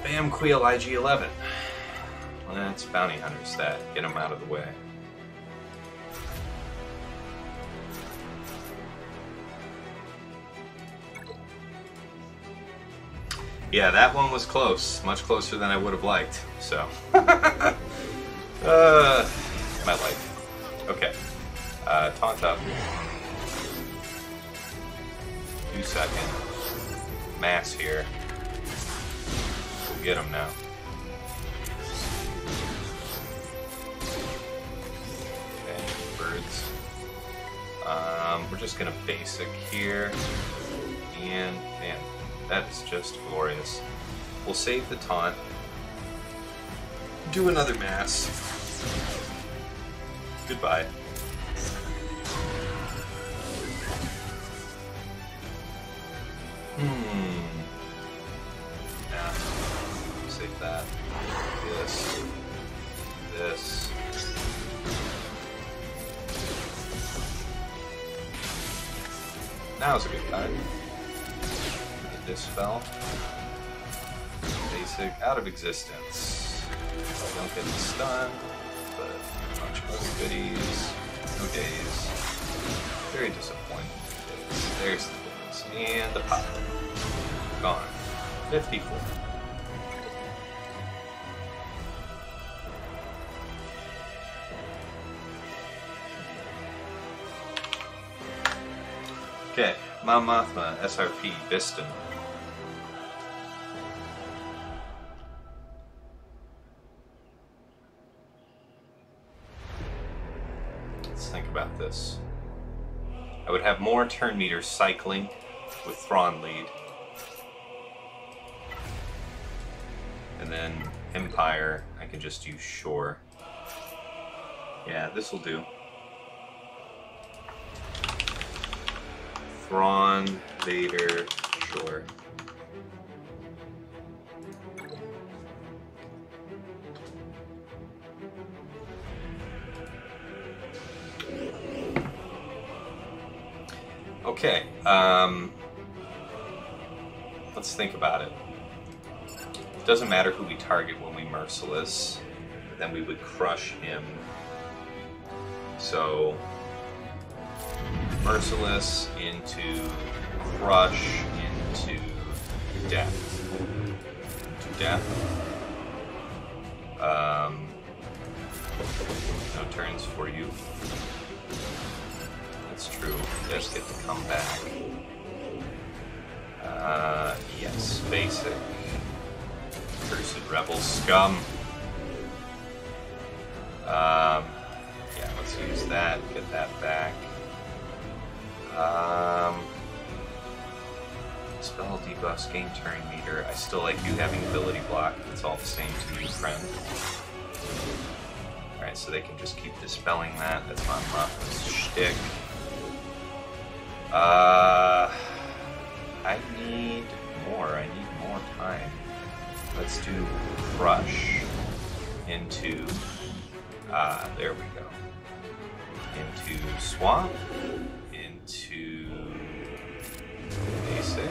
Bam Kuiil IG-11. Well, that's Bounty Hunter stat. Get him out of the way. Yeah, that one was close. Much closer than I would have liked. So. My life. Okay. Taunt up. 2-second. Mass here. We'll get him now. Okay, birds. We're just gonna basic here. And, man, that is just glorious. We'll save the taunt. Do another mass. Goodbye. Yeah. Save that. This. This. Now's a good time. Get this spell. Basic. Out of existence. Don't get stunned, but a bunch of other goodies. No days. Very disappointing. There's the days. And the pop. Gone. 54. Okay, Mount Mothma, SRP, Bistan. Let's think about this. I would have more turn meters cycling with Thrawn lead. And then Empire, I can just use Shore. Yeah, this will do. Thrawn, Vader, Shore. Okay, let's think about it. It doesn't matter who we target when we Merciless, then we would crush him. So, Merciless into Crush into Death. To Death. No turns for you. That's true. You guys get to come back. Yes, basic. Cursed rebel scum. Yeah, let's use that. Get that back. Spell debuffs, gain turn meter. I still like you having ability block. It's all the same to you, friend. Alright, so they can just keep dispelling that. That's my Mothma's shtick. I need more. I need more time. Let's do Crush into, there we go. Into Swamp, into Basic.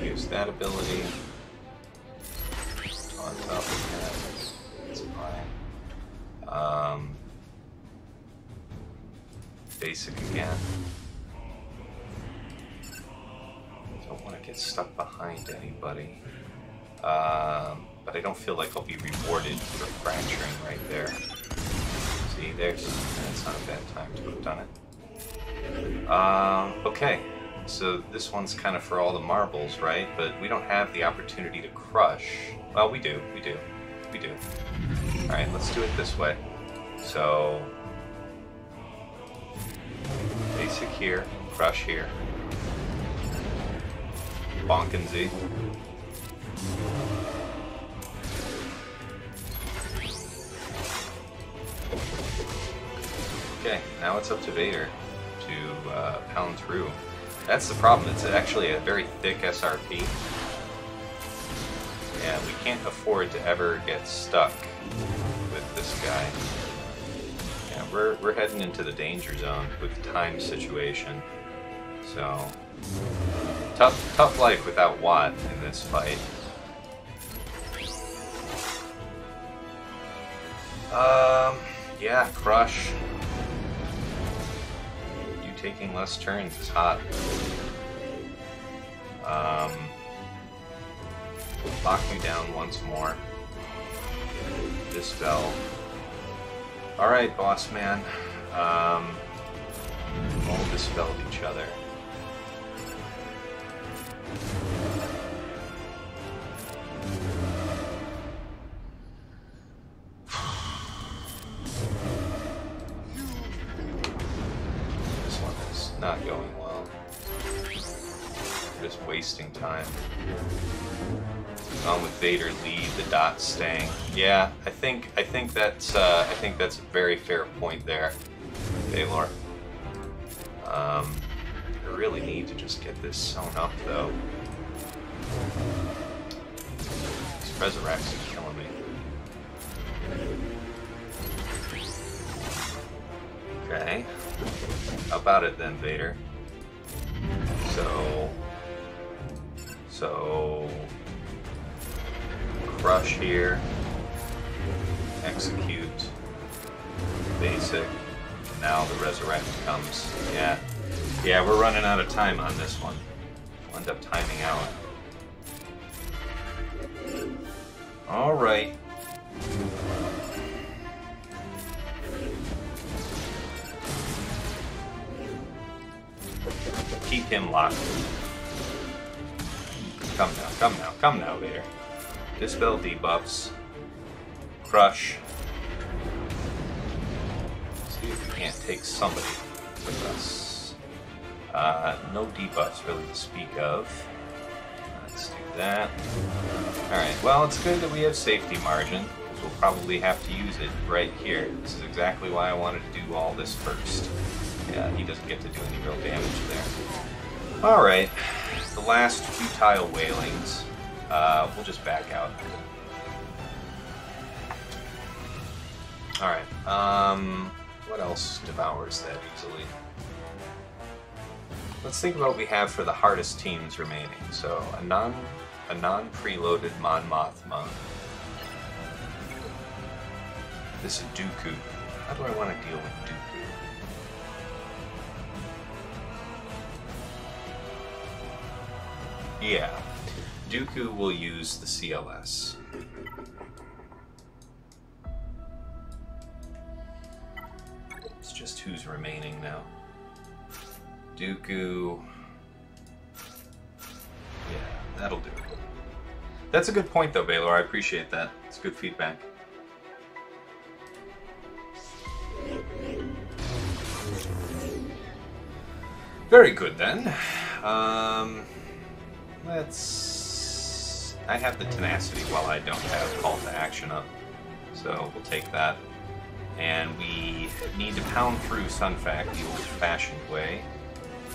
Use that ability. On top of that, that's fine. Basic again. Don't want to get stuck behind anybody. But I don't feel like I'll be rewarded for fracturing right there. See, that's not a bad time to have done it. Okay, so this one's kind of for all the marbles, right? But we don't have the opportunity to crush. Well, we do. Alright, let's do it this way. So, basic here, crush here. Bonk and Z. Okay, now it's up to Vader to pound through. That's the problem, it's actually a very thick SRP. And we can't afford to ever get stuck with this guy. Yeah, we're heading into the danger zone with the time situation. So, tough life without Watt in this fight. Yeah, Crush. You taking less turns is hot. Lock you down once more. Dispel. Alright, boss man. All dispelled each other. This one is not going well. Just wasting time. On with Vader lead, the dot staying. Yeah, I think that's a very fair point there, Baylor. I really need to just get this sewn up though. These resurrects are killing me. Okay. How about it then, Vader? So crush here, execute, basic, now the resurrect comes. Yeah, we're running out of time on this one. We'll end up timing out. Alright. Keep him locked. Come now, come now, come now, Vader. Dispel debuffs. Crush. See if we can't take somebody with us. No debuffs really to speak of. Let's do that. Alright, well, it's good that we have safety margin, because we'll probably have to use it right here. This is exactly why I wanted to do all this first. Yeah, he doesn't get to do any real damage there. Alright, the last futile wailings. We'll just back out. Alright, what else devours that easily? Let's think about what we have for the hardest teams remaining. So, a non-preloaded Mon Mothma. This is Dooku. How do I want to deal with Dooku? Yeah. Dooku will use the CLS. It's just who's remaining now. Dooku. Yeah, that'll do. That's a good point though, Baylor. I appreciate that. It's good feedback. Very good then. I have the tenacity while I don't have call to action up. So we'll take that. And we need to pound through Sunfac the old-fashioned way.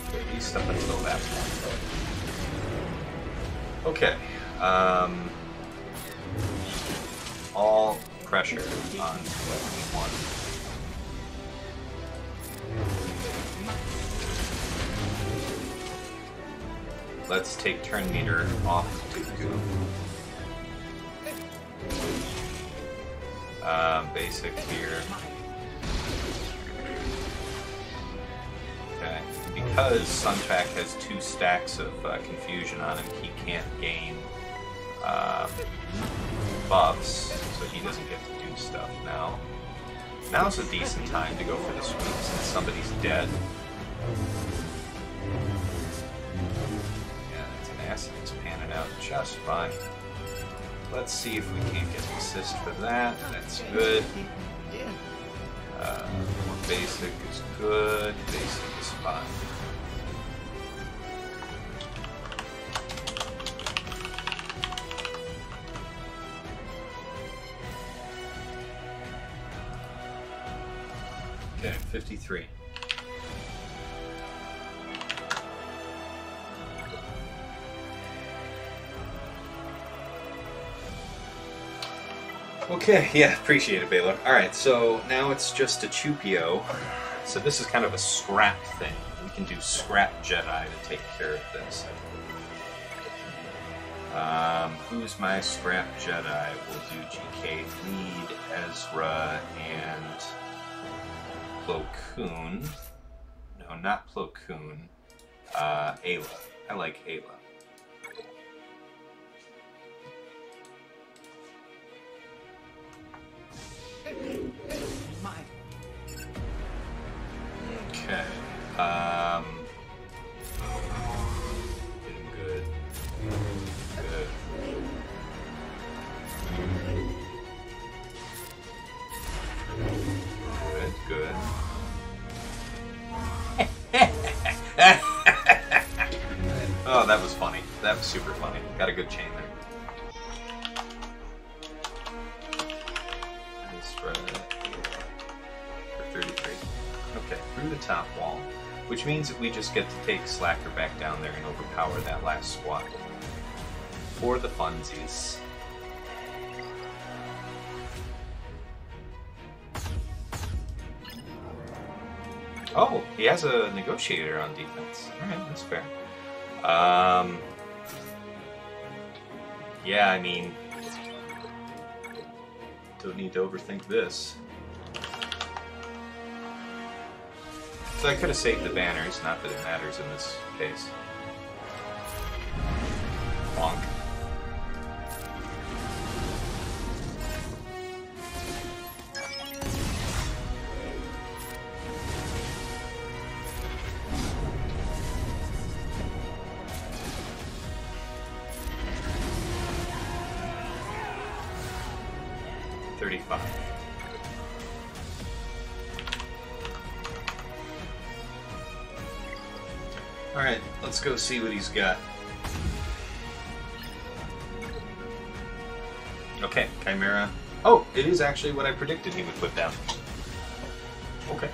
At least up until that point. Okay. All pressure on one. Let's take turn meter off Dooku. Basic here. Okay. Because Sunfac has 2 stacks of confusion on him, he can't gain buffs, so he doesn't get to do stuff now. Now's a decent time to go for the sweep since somebody's dead. Tenacity's panning out just fine. Let's see if we can't get an assist for that. That's good. More basic is good. Basic is fine. Okay, 53. Okay, yeah, appreciate it, Baylor. Alright, so now it's just a Chewpio. So this is kind of a scrap thing. We can do scrap Jedi to take care of this. Who's my scrap Jedi? We'll do GK Lead, Ezra, and Plo Koon. No, No, not Plo Koon. Ayla. I like Ayla. Okay. Getting good. Good. Good. Oh, that was funny. That was super funny. Got a good chain there. Spread it for 33. Okay, through the top wall, which means that we just get to take Slacker back down there and overpower that last squad. For the funsies. Oh, he has a negotiator on defense. Alright, that's fair. Yeah, I mean, don't need to overthink this. So I could have saved the banners, not that it matters in this case. Bonk. Alright, let's go see what he's got. Okay, Chimera. Oh, it is actually what I predicted he would put down. Okay.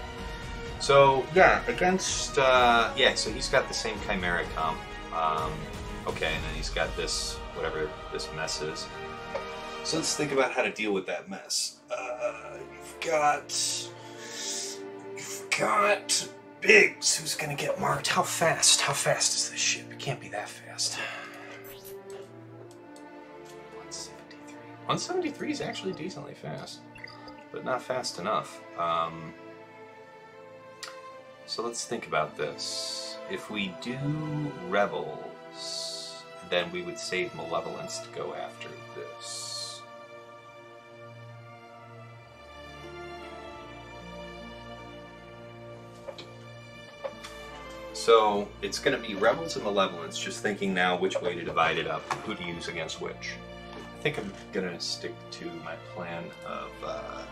So, yeah, against, yeah, so he's got the same Chimera comp. Okay, and then he's got this, whatever this mess is. So let's think about how to deal with that mess. You've got Biggs, who's gonna get marked. How fast? How fast is this ship? It can't be that fast. 173. 173 is actually decently fast, but not fast enough. So let's think about this. If we do Rebels, then we would save Malevolence to go after this. So it's going to be Rebels and Malevolence, just thinking now which way to divide it up, who to use against which. I think I'm going to stick to my plan of... I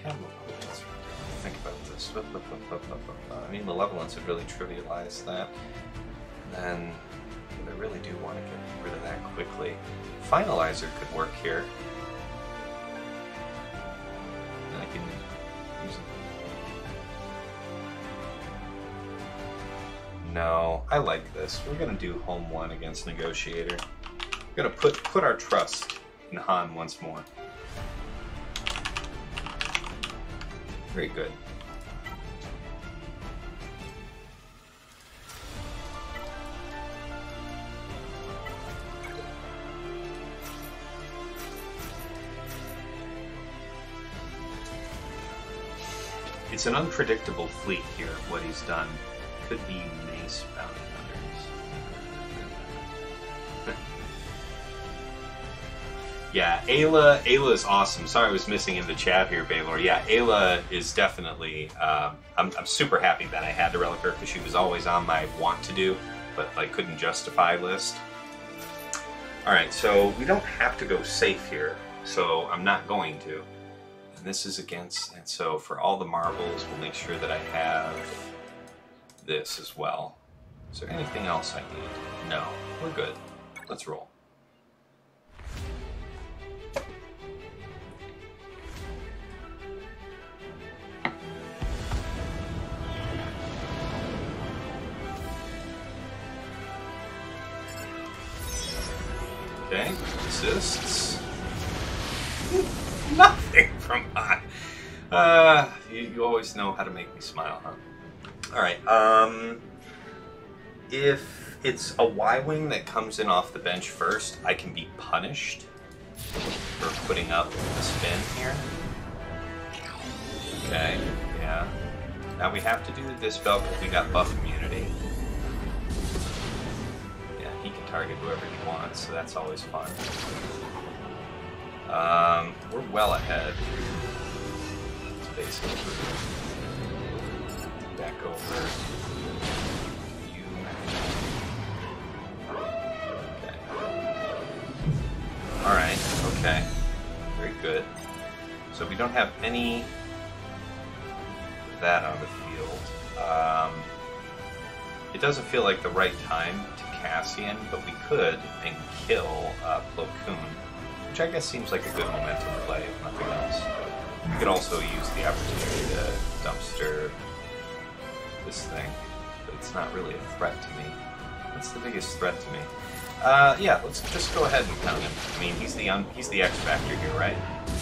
have Malevolence. Think about this. I mean, Malevolence would really trivialize that. And I really do want to get rid of that quickly. Finalizer could work here. And I can use it. No, I like this. We're gonna do Home 1 against Negotiator. We're gonna put our trust in Han once more. Very good. It's an unpredictable fleet here, what he's done. Could be Mace Bounty Hunters. Yeah, Ayla is awesome. Sorry I was missing in the chat here, Baylor. Yeah, Ayla is definitely... I'm super happy that I had to relic her because she was always on my want to do, but I couldn't justify list. Alright, so we don't have to go safe here, so I'm not going to. And this is against... And so for all the marbles, we'll make sure that I have... this as well. Is there anything else I need? No, we're good. Let's roll. Okay, assists. Nothing from mine. You always know how to make me smile, huh? Alright, if it's a Y-Wing that comes in off the bench first, I can be punished for putting up a spin here. Okay, yeah. Now we have to do the dispel because we got buff immunity. Yeah, he can target whoever he wants, so that's always fun. We're well ahead. It's basically back over you. Okay. Alright, okay. Very good. So we don't have any of that on the field. It doesn't feel like the right time to Cassian, but we could and kill Plo Koon, which I guess seems like a good momentum play, if nothing else. We could also use the opportunity to dumpster this thing, but it's not really a threat to me. What's the biggest threat to me? Yeah, let's just go ahead and count him. I mean, he's the X factor here, right?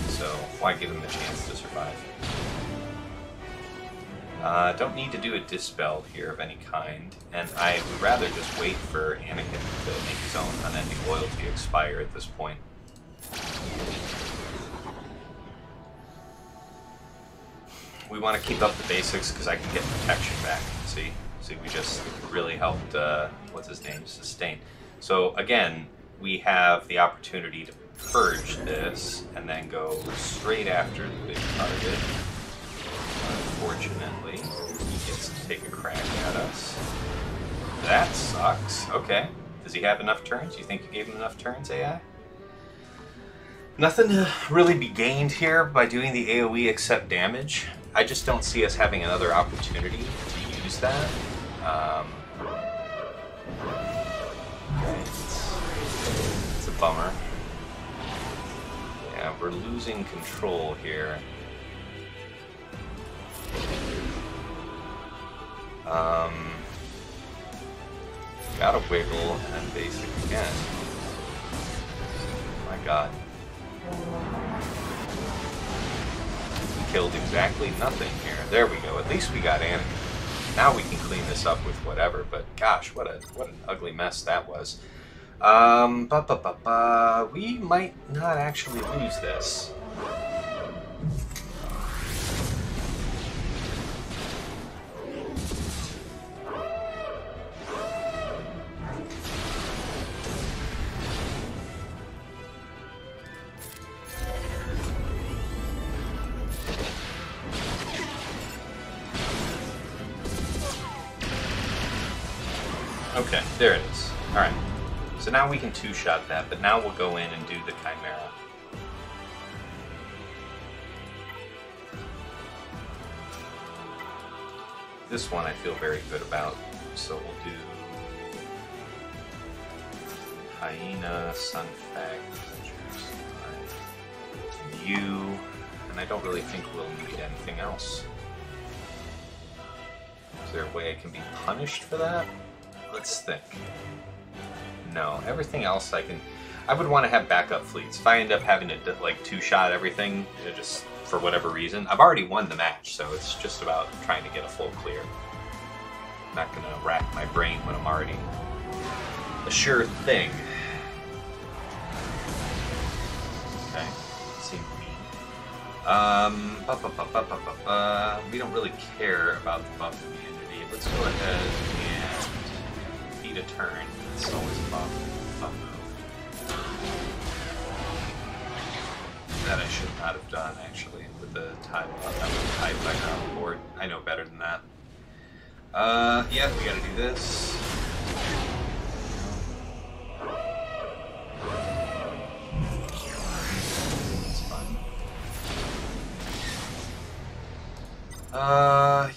So why give him the chance to survive? Don't need to do a dispel here of any kind, and I would rather just wait for Anakin to make his own unending loyalty expire at this point. We want to keep up the basics because I can get protection back. See, we just really helped, what's his name, sustain. So again, we have the opportunity to purge this and then go straight after the big target. Unfortunately, he gets to take a crack at us. That sucks. Okay. Does he have enough turns? You think you gave him enough turns, AI? Nothing to really be gained here by doing the AoE except damage. I just don't see us having another opportunity to use that. It's a bummer. Yeah, we're losing control here. Gotta wiggle and then basic again. My god. We killed exactly nothing here. There we go. At least we got Anakin. Now we can clean this up with whatever, but gosh, what an ugly mess that was. We might not actually lose this. Okay, there it is. Alright. So now we can two-shot that, but now we'll go in and do the Chimera. This one I feel very good about, so we'll do Hyena, Sunfag, you, and I don't really think we'll need anything else. Is there a way I can be punished for that? Let's think. No, everything else I would want to have backup fleets. If I end up having to like two-shot everything, just for whatever reason, I've already won the match, so it's just about trying to get a full clear. I'm not gonna rack my brain when I'm already a sure thing. Okay, seems mean. We don't really care about the buff immunity. Let's go ahead and feed a turn. It's always a buff move. That I should not have done, actually, with the TIE fighter on the board. I know better than that. Yeah, we gotta do this. That's fun.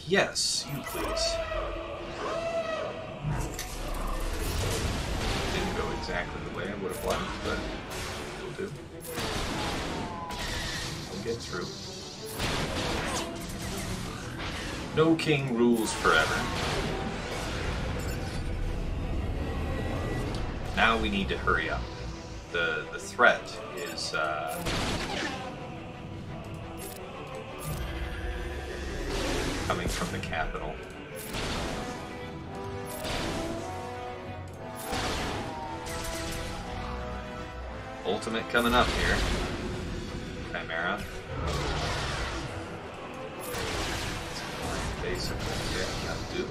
Yes, you please. Didn't go exactly the way I would have liked, but it'll do. We'll get through. No king rules forever. Now we need to hurry up. The threat is coming from the capital. Ultimate coming up here. Chimera. basically. Here,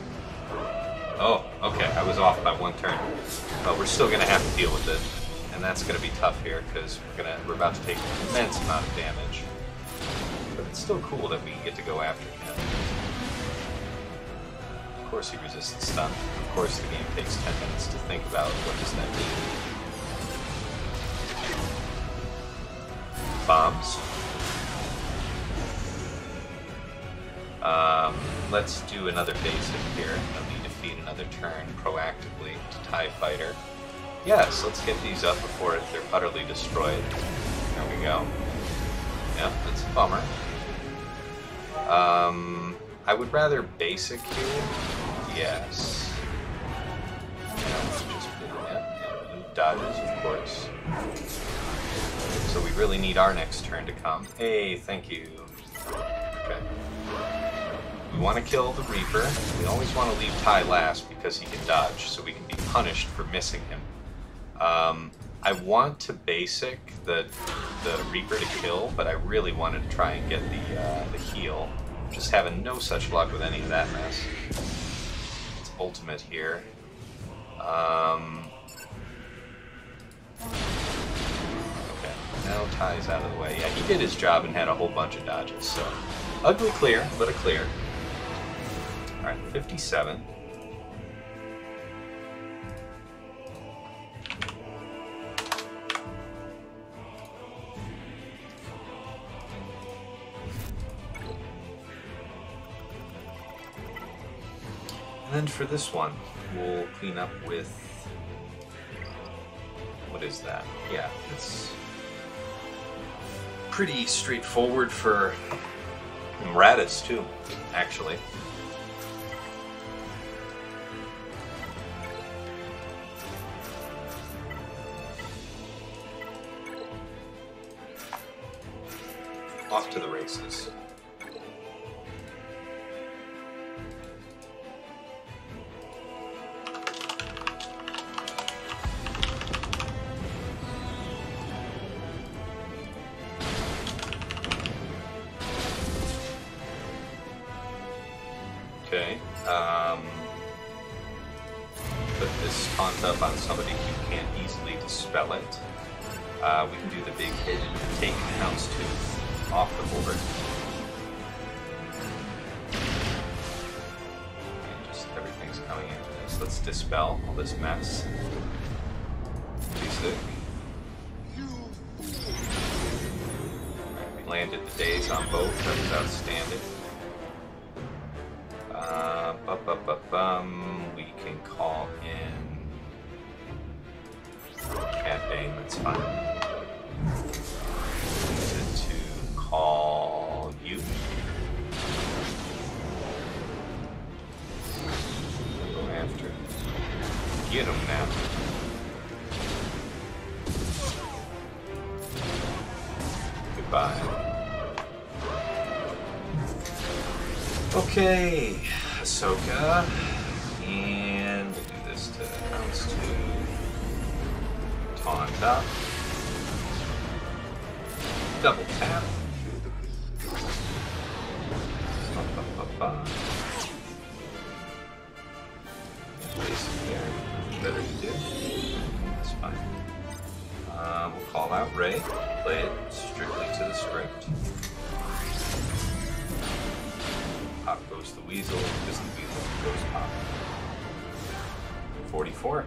oh, okay, I was off by 1 turn. But we're still going to have to deal with it. And that's going to be tough here, because we're about to take an immense amount of damage. But it's still cool that we get to go after him. Of course he resists the stun. Of course the game takes 10 minutes to think about what does that mean. Bombs. Let's do another basic here. Let me defeat another turn proactively to TIE Fighter. Yes, let's get these up before they're utterly destroyed. There we go. Yep, that's a bummer. I would rather basic here. Yes. Dodges, of course. So we really need our next turn to come. Hey, thank you. Okay. We want to kill the Reaper. We always want to leave Ty last because he can dodge, so we can be punished for missing him. I want to basic the Reaper to kill, but I really wanted to try and get the heal. Just having no such luck with any of that mess. It's ultimate here. Okay, now Ty's out of the way. Yeah, he did his job and had a whole bunch of dodges, so ugly clear, but a clear. Alright, 57. And then for this one, we'll clean up with... what is that? Yeah, it's pretty straightforward for Muratas too, actually. Off to the races. Okay, put this taunt up on somebody who can't easily dispel it. We can do the big hit and take Houndstooth off the board. And just everything's coming into this. Let's dispel all this mess. Pretty sick. Right, we landed the days on both. That was outstanding. We can call in Padme, that's fine. To call you. Go after. Get him now. Goodbye. Okay. Ahsoka, and we'll do this to Houndstooth, taunt up, double tap, basic there, better to do, that's fine. We'll call out Rey, play it strictly to the script. Pop goes the Weasel, because the Weasel goes pop. 44.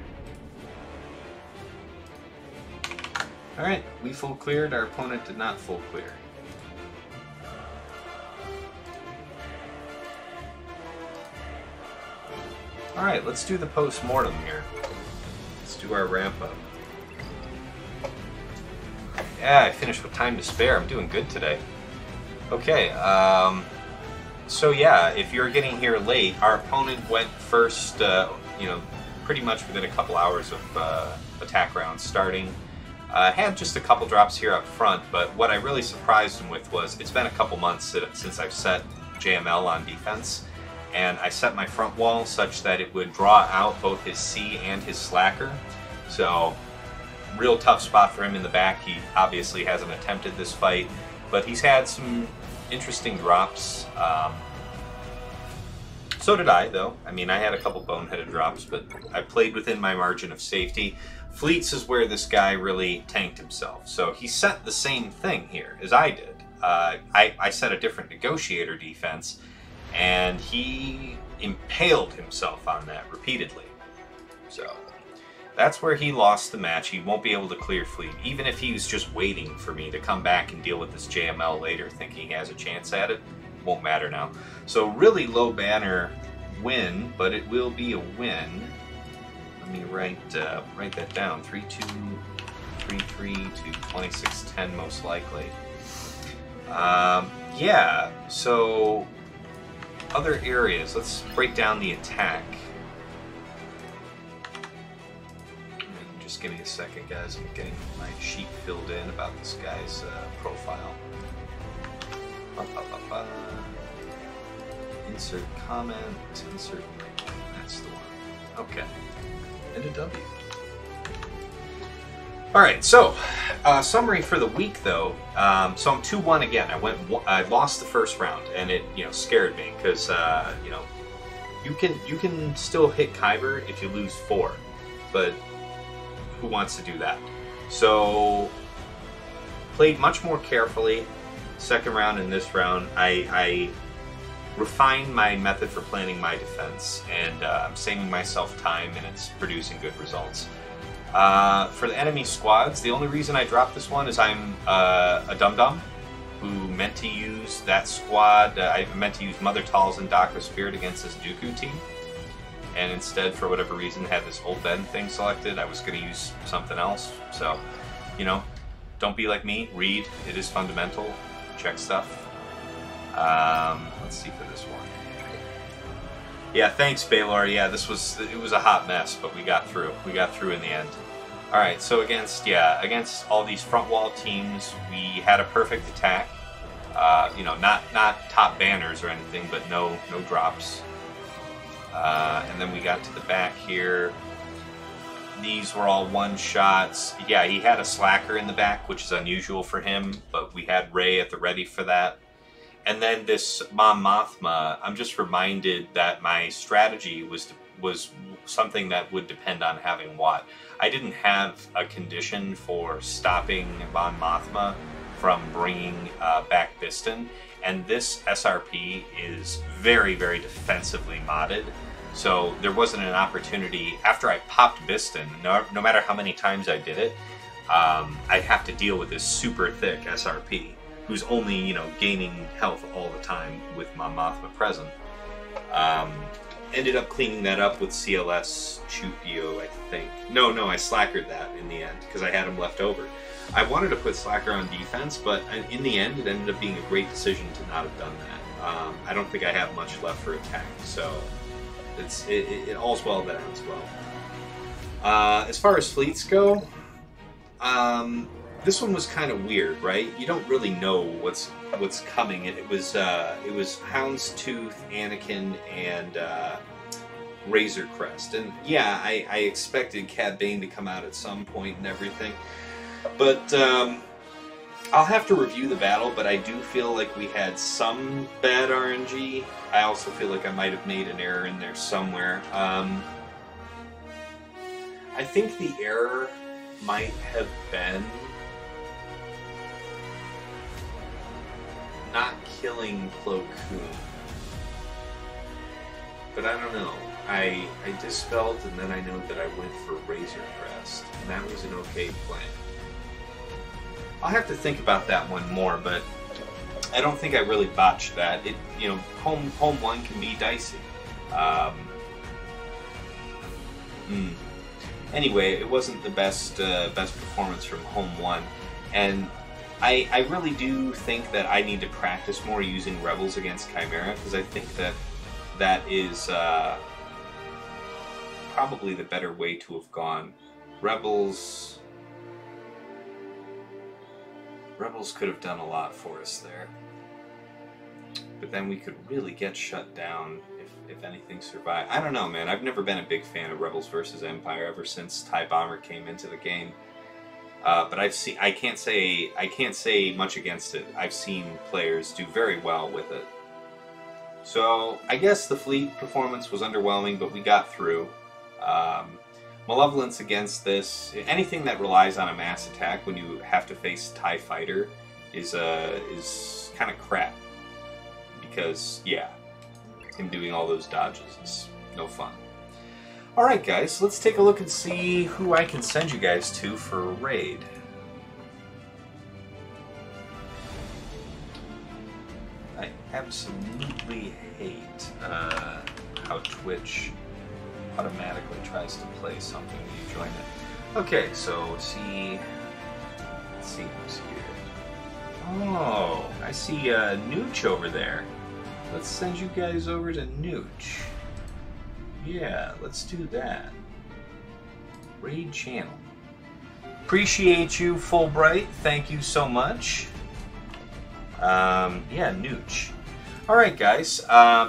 Alright, we full cleared, our opponent did not full clear. Alright, let's do the post-mortem here. Let's do our ramp up. Yeah, I finished with time to spare. I'm doing good today. Okay, so yeah, if you're getting here late, our opponent went first, you know, pretty much within a couple hours of attack rounds starting. Had just a couple drops here up front, but what I really surprised him with was it's been a couple months since I've set JML on defense, and I set my front wall such that it would draw out both his C and his slacker. So, real tough spot for him in the back. He obviously hasn't attempted this fight, but he's had some interesting drops. So did I, though. I mean, I had a couple boneheaded drops, but I played within my margin of safety. Fleets is where this guy really tanked himself. So he set the same thing here as I did. I set a different negotiator defense, and he impaled himself on that repeatedly. So that's where he lost the match. He won't be able to clear fleet, even if he was just waiting for me to come back and deal with this JML later, thinking he has a chance at it. Won't matter now. So really low banner win, but it will be a win. Let me write that down. 3233 to 2610 most likely. Yeah. So other areas. Let's break down the attack. Just give me a second, guys. I'm getting my sheet filled in about this guy's profile. Insert comment, insert, that's the one. Okay. And a W. Alright, so, summary for the week though. So I'm 2-1 again. I lost the first round, and it, scared me, because, you can still hit Kyber if you lose 4, but who wants to do that? So, played much more carefully. Second round and this round, I refined my method for planning my defense, and I'm saving myself time, and it's producing good results. For the enemy squads, the only reason I dropped this one is I'm a dum-dum who meant to use that squad. I meant to use Mother Talzin Daka Spirit against this Dooku team, and instead, for whatever reason, had this Old Ben thing selected. I was going to use something else, so, don't be like me. Read. It is fundamental. Check stuff. Let's see for this one. Yeah, thanks, Baylor. Yeah, it was a hot mess, but we got through. We got through in the end. All right, so against all these front wall teams, we had a perfect attack. Not top banners or anything, but no drops. And then we got to the back here. These were all one-shots. Yeah, he had a slacker in the back, which is unusual for him, but we had Rey at the ready for that. And then this Mon Mothma, I'm just reminded that my strategy was something that would depend on having Watt. I didn't have a condition for stopping Mon Mothma from bringing back Bistan, and this SRP is very, very defensively modded. So there wasn't an opportunity. After I popped Bistan, no matter how many times I did it, I'd have to deal with this super thick SRP, who's only, gaining health all the time with Mon Mothma present. Ended up cleaning that up with CLS Chewpio, I think. No, I slackered that in the end, because I had him left over. I wanted to put slacker on defense, but in the end, it ended up being a great decision to not have done that. I don't think I have much left for attack, so it all's well that ends well. As far as fleets go, this one was kind of weird, right? You don't really know what's coming. It was Houndstooth, Anakin, and Razor Crest, and yeah, I expected Cad Bane to come out at some point and everything, but I'll have to review the battle. But I do feel like we had some bad RNG. I also feel like I might have made an error in there somewhere. I think the error might have been not killing Plo Koon. But I don't know. I dispelled, and then I know that I went for Razor Crest, and that was an okay plan. I'll have to think about that one more, but I don't think I really botched that. Home one can be dicey. Anyway, it wasn't the best performance from home one, and I really do think that I need to practice more using Rebels against Chimera, because I think that is probably the better way to have gone. Rebels could have done a lot for us there, but then we could really get shut down if anything survived. I don't know, man. I've never been a big fan of Rebels versus Empire ever since TIE Bomber came into the game. But I can't say much against it. I've seen players do very well with it. So I guess the fleet performance was underwhelming, but we got through. Malevolence against this, anything that relies on a mass attack when you have to face TIE Fighter is kind of crap. Because, yeah, him doing all those dodges is no fun. Alright guys, let's take a look and see who I can send you guys to for a raid. I absolutely hate how Twitch automatically tries to play something when you join it. Okay, so let's see who's here. Oh, I see Nute over there. Let's send you guys over to Nute. Yeah, let's do that. Raid channel. Appreciate you, Fulbright. Thank you so much. Yeah, Nute. Alright guys,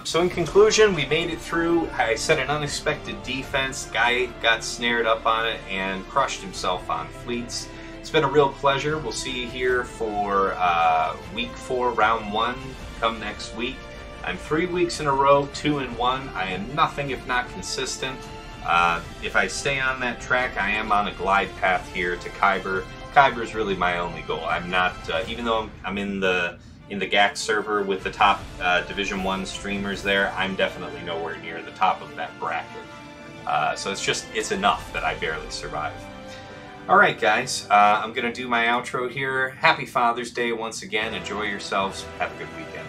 so in conclusion, we made it through. I set an unexpected defense. Guy got snared up on it and crushed himself on fleets. It's been a real pleasure. We'll see you here for week 4, round 1, come next week. I'm 3 weeks in a row, 2-1. I am nothing if not consistent. If I stay on that track, I am on a glide path here to Kyber. Kyber is really my only goal. I'm not, even though I'm in the GAC server with the top Division 1 streamers there, I'm definitely nowhere near the top of that bracket. So it's enough that I barely survive. Alright guys, I'm going to do my outro here. Happy Father's Day once again. Enjoy yourselves. Have a good weekend.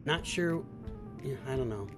Not sure. Yeah, I don't know.